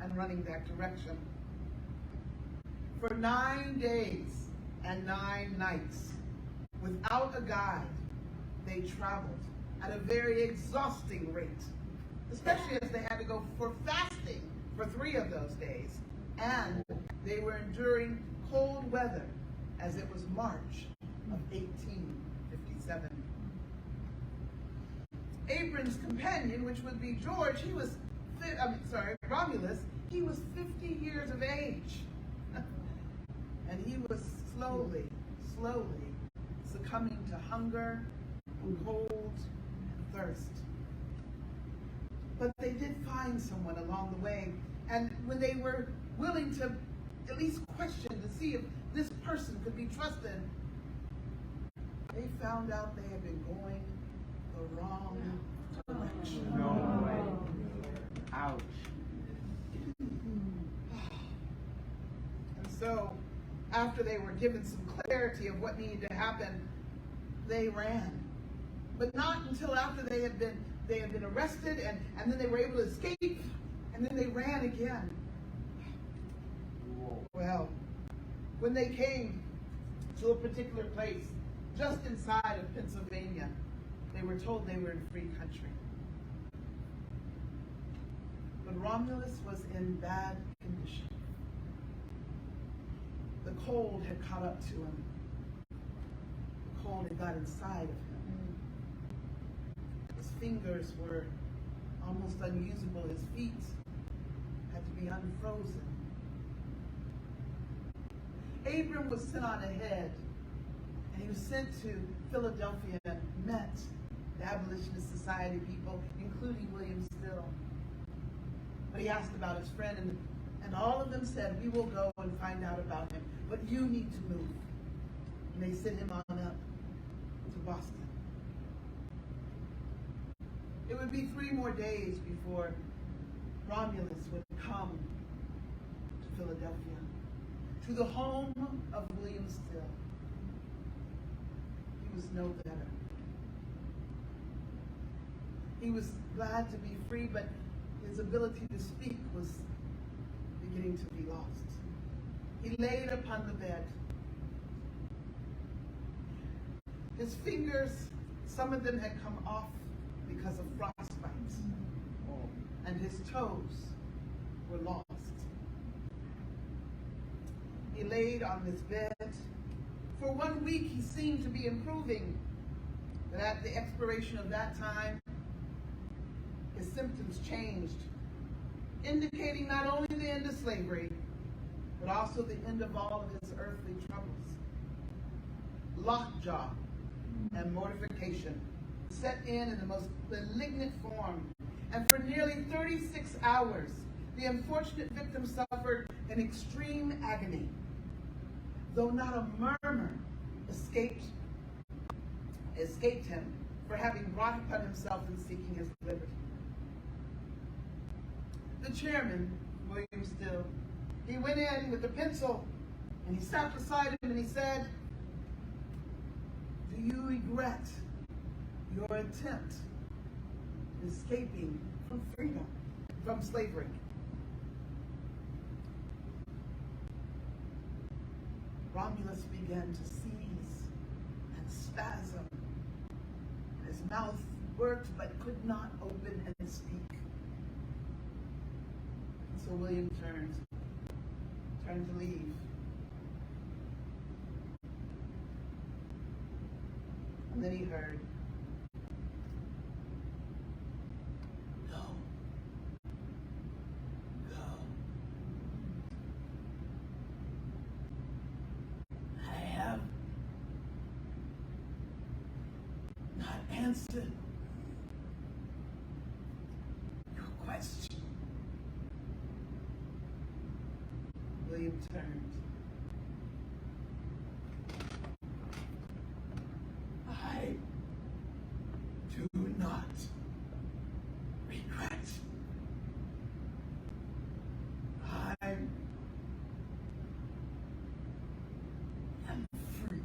C: and running that direction. For 9 days and 9 nights, without a guide, they traveled at a very exhausting rate, especially as they had to go for fasting for 3 of those days, and they were enduring cold weather as it was March of 1857. Abram's companion, which would be George, Romulus, he was 50 years of age. And he was slowly succumbing to hunger, and cold, and thirst. But they did find someone along the way, and when they were willing to at least question to see if this person could be trusted, they found out they had been going the wrong direction.
E: No way. Ouch.
C: And so, after they were given some clarity of what needed to happen, they ran. But not until after they had been arrested, and then they were able to escape, and then they ran again. Well, when they came to a particular place just inside of Pennsylvania, they were told they were in free country. But Romulus was in bad condition. The cold had caught up to him. The cold had got inside of him. His fingers were almost unusable. His feet had to be unfrozen. Abram was sent on ahead, and he was sent to Philadelphia and met the Abolitionist Society people, including William Still. But he asked about his friend, and all of them said, "We will go and find out about him, but you need to move. and they sent him on up to Boston. It would be 3 more days before Romulus would come to Philadelphia, to the home of William Still. He was no better. He was glad to be free, but his ability to speak was beginning to be lost. He laid upon the bed. His fingers, some of them had come off because of frostbite, and his toes were lost. He laid on his bed. For 1 week he seemed to be improving, but at the expiration of that time, his symptoms changed, indicating not only the end of slavery, but also the end of all of his earthly troubles. Lockjaw and mortification set in the most malignant form, and for nearly 36 hours, the unfortunate victim suffered an extreme agony, though not a murmur escaped him for having brought upon himself in seeking his liberty. The chairman, William Still, he went in with a pencil and he sat beside him and he said, "Do you regret your attempt in escaping from freedom, from slavery?" Romulus began to seize and spasm. His mouth worked but could not open and speak. So William turned to leave. And then he heard, "Go. Go. I have not answered your question." William turned. "I do not regret. I am free."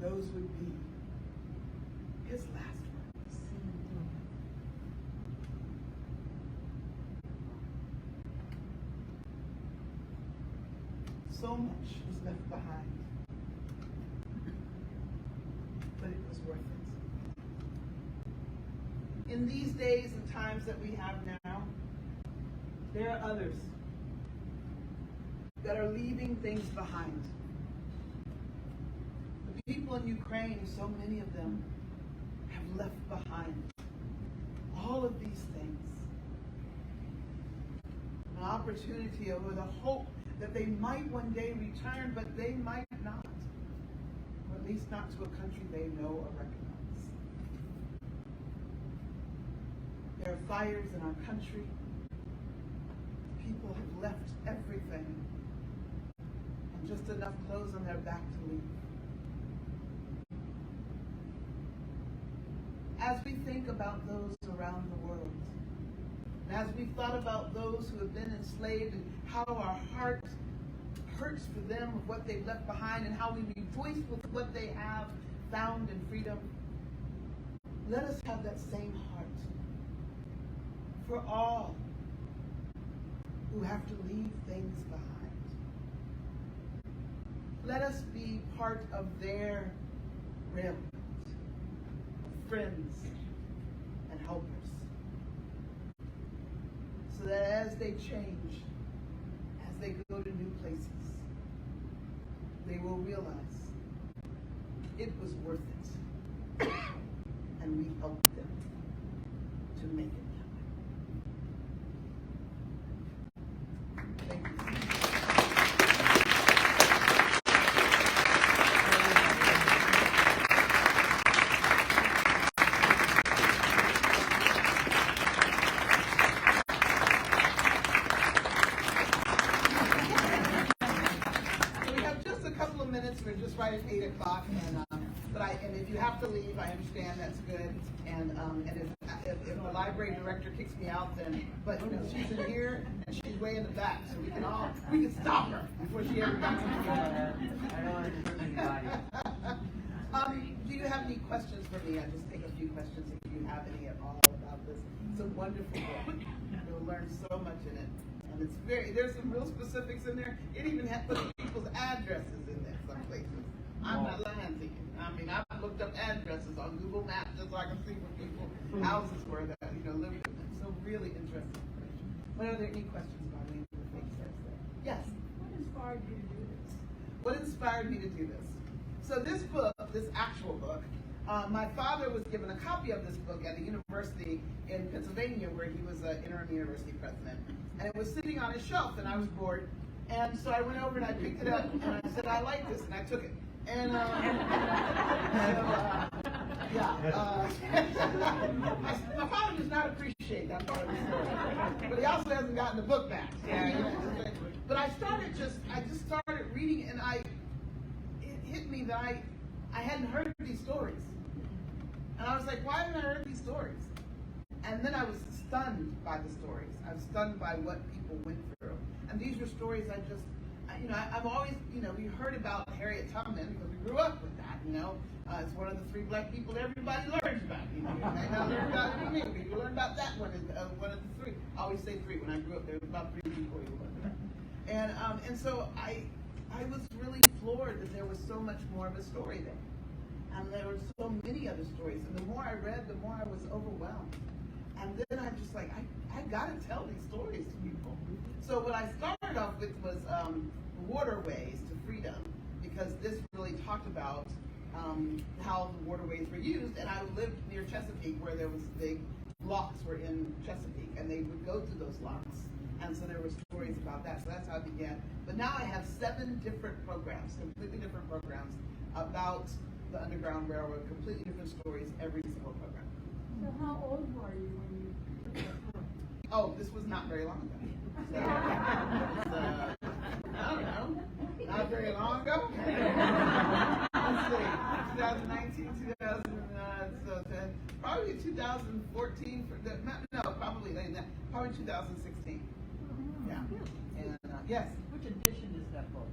C: Those would be his last words. So much was left behind, but it was worth it. In these days and times that we have now, there are others that are leaving things behind. The people in Ukraine, so many of them, have left behind all of these things. An opportunity or the hope that they might one day return, but they might not. Or at least not to a country they know or recognize. There are fires in our country. People have left everything and just enough clothes on their back to leave. As we think about those around the world, and as we thought about those who have been enslaved and how our heart hurts for them of what they've left behind and how we rejoice with what they have found in freedom, let us have that same heart for all who have to leave things behind. Let us be part of their railroad, friends and helpers, so that as they change, as they go to new places, they will realize it was worth it, and we helped them to make it. o'clock, and if you have to leave, I understand, that's good. And if the library director kicks me out, then, but you know, she's in here and she's way in the back, so we can stop her before she ever comes in here.
E: I don't want to hurt anybody.
C: Do you have any questions for me? I'll just take a few questions if you have any at all about this. It's a wonderful book. You'll learn so much in it. And it's there's some real specifics in there. It even has put people's addresses in there some places. I'm not lying to you. I mean, I've looked up addresses on Google Maps just so I can see where people's houses were that, you know, lived in them. So really interesting information. What are there any questions about any of the things that's there? Yes?
F: What inspired you to do this?
C: What inspired me to do this? So this book, this actual book, my father was given a copy of this book at a university in Pennsylvania where he was an interim university president. And it was sitting on his shelf and I was bored. And so I went over and I picked it up and I said, I like this, and I took it. And my father does not appreciate that part of the story. But he also hasn't gotten the book back. But I just started reading, and it hit me that I hadn't heard these stories. And I was like, why haven't I heard these stories? And then I was stunned by the stories. I was stunned by what people went through. And these were stories I've always, we heard about Harriet Tubman because we grew up with that, It's one of the 3 black people everybody learns about, You may not learn about me, but you learn about that one, one of the 3. I always say 3. When I grew up, there was about 3 people you learned about. And so I was really floored that there was so much more of a story there. And there were so many other stories. And the more I read, the more I was overwhelmed. And then I'm just like, I gotta tell these stories to people. So what I started off with was waterways to freedom, because this really talked about how the waterways were used. And I lived near Chesapeake, where there was big locks were in Chesapeake, and they would go through those locks. And so there were stories about that. So that's how I began. But now I have 7 different programs, completely different programs about the Underground Railroad, completely different stories, every single program.
F: So how old were you when you took that book?
C: Oh, this was not very long ago. So, I don't know, not very long ago. Let's see, 2019, 2010, probably 2014, probably later than that, probably 2016. Yeah, and yes.
H: Which edition is that book?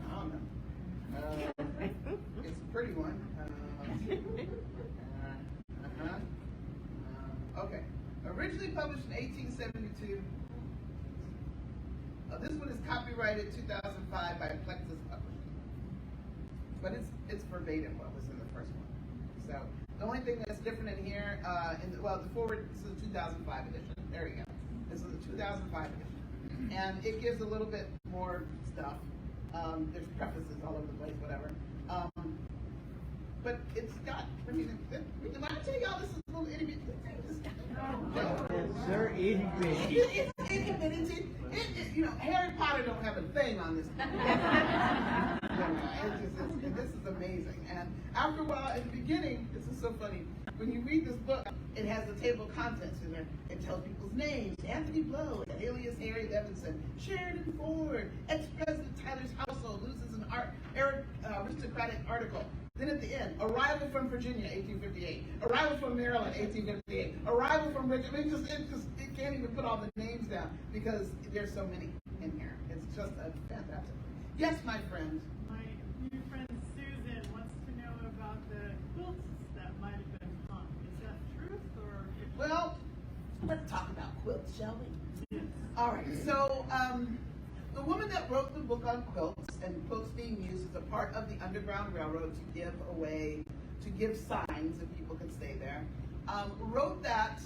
C: I don't know. It's a pretty one. Okay. Originally published in 1872. This one is copyrighted 2005 by Plexus Publishing. But it's verbatim what was in the first one. So the only thing that's different in here, the forward, this is the 2005 edition. There you go. This is the 2005 edition. And it gives a little bit more stuff. There's prefaces all over the place, whatever. But it's got, when I tell y'all this is a little itty bitty,
E: Sir, itty bitty.
C: it's itty bitty. Harry Potter don't have a thing on this. This is amazing. And after a while, at the beginning, this is so funny. When you read this book, it has the table of contents in there. It tells people's names: Anthony Blow, alias Harry Levinson, Sheridan Ford, ex-President Tyler's household loses an aristocratic article. Then at the end, arrival from Virginia, 1858. Arrival from Maryland, 1858. Arrival from Richmond. It can't even put all the names down because there's so many in here. It's just a fantastic. Yes, my friend.
G: My new friend Susan wants to know about the quilts that might have been hung. Is that truth or?
C: Well, let's talk about quilts, shall we? All right. So, the woman that wrote the book on quilts, and quilts being used as a part of the Underground Railroad to give signs that people could stay there, wrote that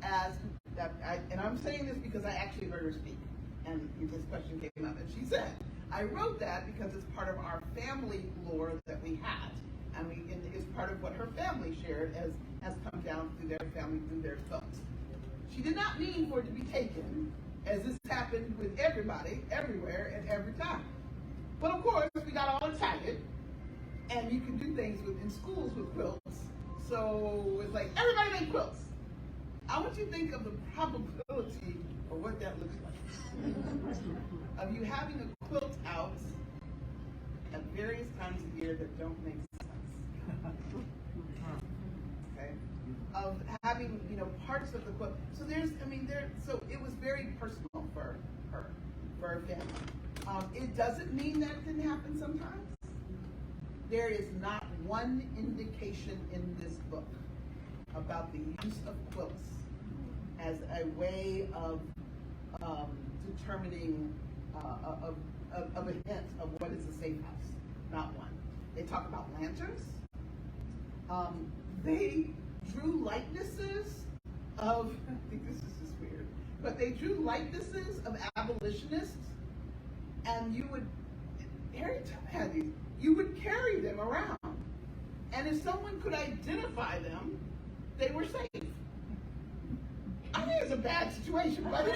C: as that. And I'm saying this because I actually heard her speak, and this question came up, and she said, "I wrote that because it's part of our family lore that we had, and it's part of what her family shared has come down through their family, through their folks." She did not mean for it to be taken, as this happened with everybody, everywhere, and every time. But of course, we got all excited, and you can do things in schools with quilts. So it's like, everybody make quilts. I want you to think of the probability of what that looks like. Of you having a quilt out at various times of year that don't make sense. Okay? Of having, parts of the quote. So so it was very personal for her, for her family. It doesn't mean that it didn't happen sometimes. There is not one indication in this book about the use of quilts as a way of determining of a hint of what is a safe house. Not one. They talk about lanterns. They drew likenesses of, I think this is just weird, but they drew likenesses of abolitionists, and you would carry them around. And if someone could identify them, they were safe. I think it's a bad situation, but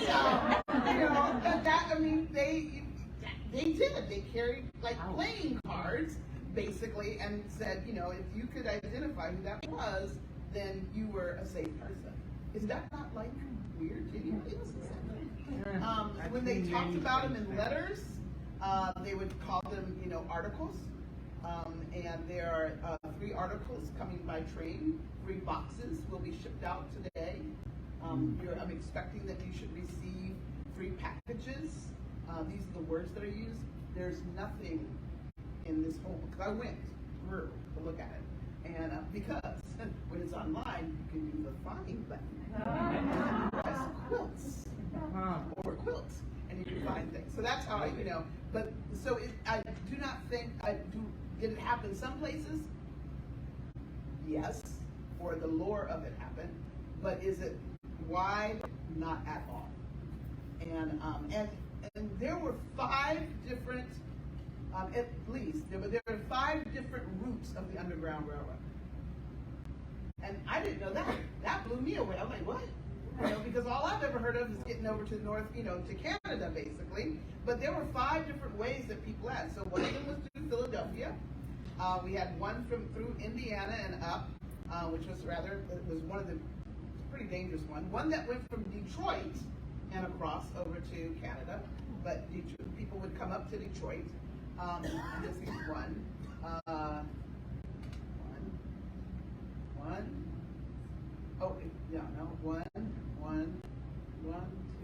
C: they did. They carried like playing cards, basically, and said, if you could identify who that was, then you were a safe person. Is that not like weird? When they talked about them in letters, they would call them, articles. And there are 3 articles coming by train. 3 boxes will be shipped out today. I'm expecting that you should receive 3 packages. These are the words that are used. There's nothing in this whole, because I went through to look at it. And because when it's online, you can use the find button. Press quilts or quilts, and you can find things. So that's how I, but so I do not think, did it happen some places? Yes, or the lore of it happened, but is it wide? Not at all. And there were 5 different, at least, there were 5 different routes of the Underground Railroad. And I didn't know that. That blew me away. I'm like, what? Because all I've ever heard of is getting over to the north, to Canada, basically. But there were 5 different ways that people had. So one of them was through Philadelphia. We had one through Indiana and up, which was one of the pretty dangerous one. One that went from Detroit and across over to Canada, but people would come up to Detroit. This is one. Oh, yeah, no, one,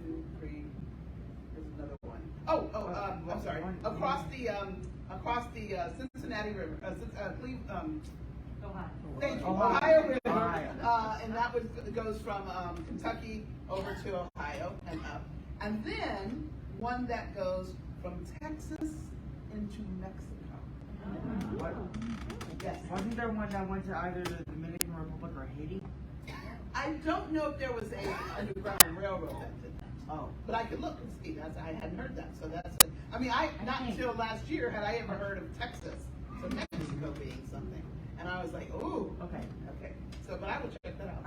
C: 2, 3. There's another one. I'm sorry. Across the Cincinnati River, Ohio River, and that goes from Kentucky over to Ohio and up, and then one that goes from Texas into Mexico. Yes.
E: Wasn't there one that went to either the Dominican Republic or Haiti?
C: I don't know if there was a Underground Railroad that did that. Oh. But I could look and see. I hadn't heard that. So that's it. Not until last year had I ever heard of Texas. So Mexico being something. And I was like, ooh. Okay. So, but I will check that out.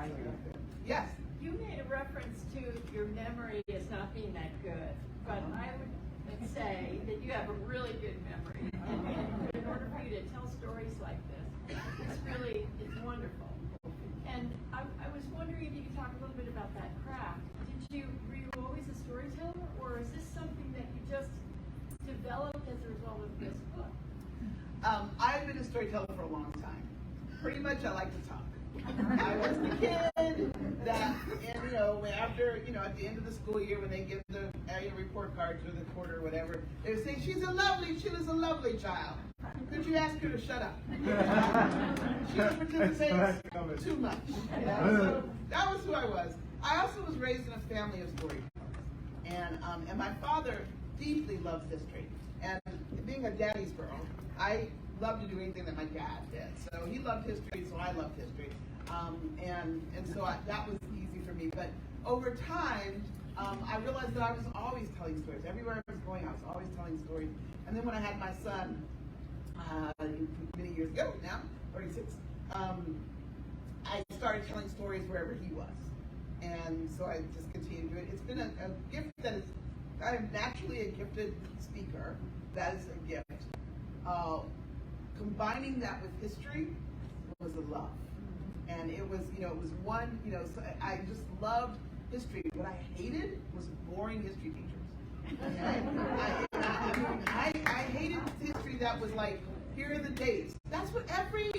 C: Yes.
I: You made a reference to your memory as not being that good. But I would say that you have a really good memory. And in order for you to tell stories like this, it's wonderful. And I was wondering if you could talk a little bit about that craft. Were you always a storyteller, or is this something that you just developed as a result of this book?
C: I've been a storyteller for a long time. Pretty much I like to talk. I was the kid that, after, at the end of the school year when they give the annual report cards or the quarter or whatever, they would say, Sheila's a lovely child. Could you ask her to shut up? She participates too much. So that was who I was. I also was raised in a family of storytellers. And my father deeply loves history. And being a daddy's girl, I loved to do anything that my dad did. So he loved history, so I loved history. So that was easy for me. But over time, I realized that I was always telling stories. Everywhere I was going, I was always telling stories. And then when I had my son, many years ago now, 36, I started telling stories wherever he was. And so I just continued to do it. It's been a gift that is, I am naturally a gifted speaker. That is a gift. Combining that with history was a love. And it was, it was one, so I just loved history. What I hated was boring history teachers. I hated history that was like, here are the dates. That's what every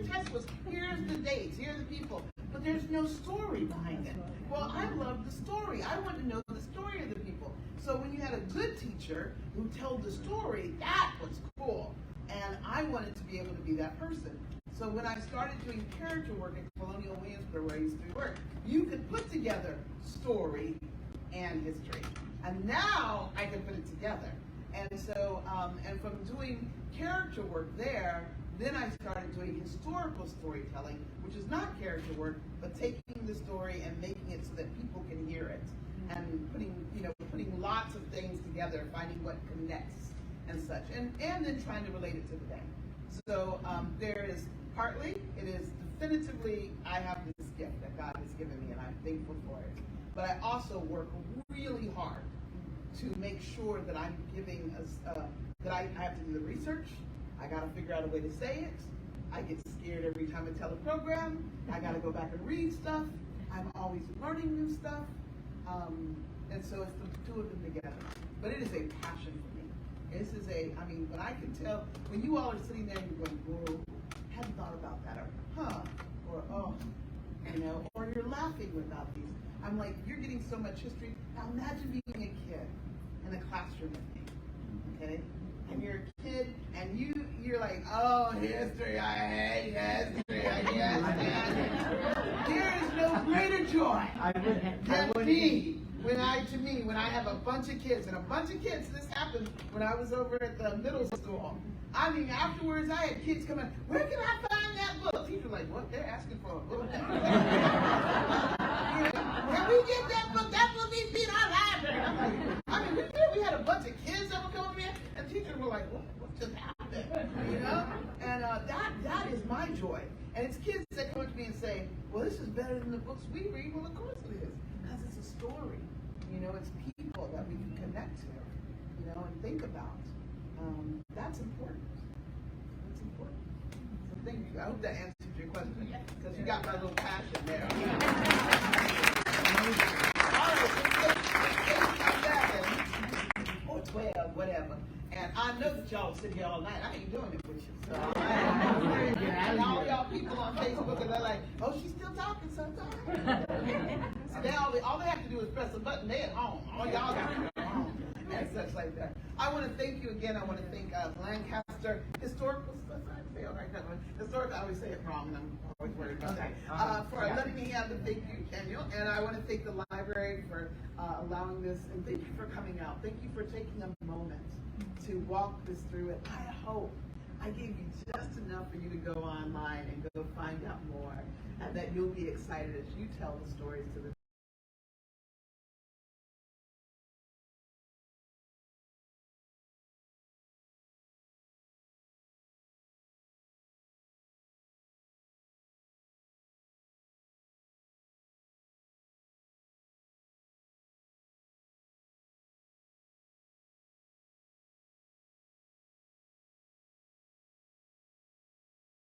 C: test was. Here's the dates. Here are the people. But there's no story behind it. Well, I love the story. I want to know the story of the people. So when you had a good teacher who told the story, that was cool. And I wanted to be able to be that person. So when I started doing character work at Colonial Williamsburg, where I used to work, you could put together story and history. And now I can put it together. And so, and from doing character work there, then I started doing historical storytelling, which is not character work, but taking the story and making it so that people can hear it. And putting lots of things together, finding what connects and such. And then trying to relate it to the day. So there is partly, it is definitively, I have this gift that God has given me, and I'm thankful for it. But I also work really hard to make sure that I'm giving us, that I have to do the research. I got to figure out a way to say it. I get scared every time I tell a program. I got to go back and read stuff. I'm always learning new stuff. And so it's the two of them together. But it is a passion for me. This is when I can tell, when you all are sitting there and you're going, whoa, hadn't thought about that, or huh, or oh, or you're laughing about these. I'm like, you're getting so much history. Now imagine being a kid in a classroom with me, okay? And you're a kid, and you're like, oh, history, I hate history, I hate history. There is no greater joy than me. When I have a bunch of kids, this happened when I was over at the middle school. I mean, afterwards, I had kids come in, where can I find that book? Teacher like, what? They're asking for a book. Can we get that book? That book needs to be in our library. I'm like, we had a bunch of kids that would come in, and teachers were like, what just happened? And that is my joy. And it's kids that come up to me and say, well, this is better than the books we read. Well, of course it is, because it's a story. It's people that we can connect to, and think about. That's important. That's important. So thank you. I hope that answered your question, because you got my little passion there. All right, it's 8:11 or 12, whatever. And I know that y'all sit here all night. I ain't doing it with you. So and all y'all people on Facebook, and they're like, oh, she's still talking sometimes. So all they have to do is press a button. They're at home. All y'all got to be at home. And such like that. I want to thank you again. I want to thank Lancaster Historical Society. Historical, I always say it wrong, and I'm always worried about that. For letting me have the thank you, Daniel. And I want to thank the library for allowing this. And thank you for coming out. Thank you for taking a moment to walk this through it. I hope I gave you just enough for you to go online and go find out more, and that you'll be excited as you tell the stories to the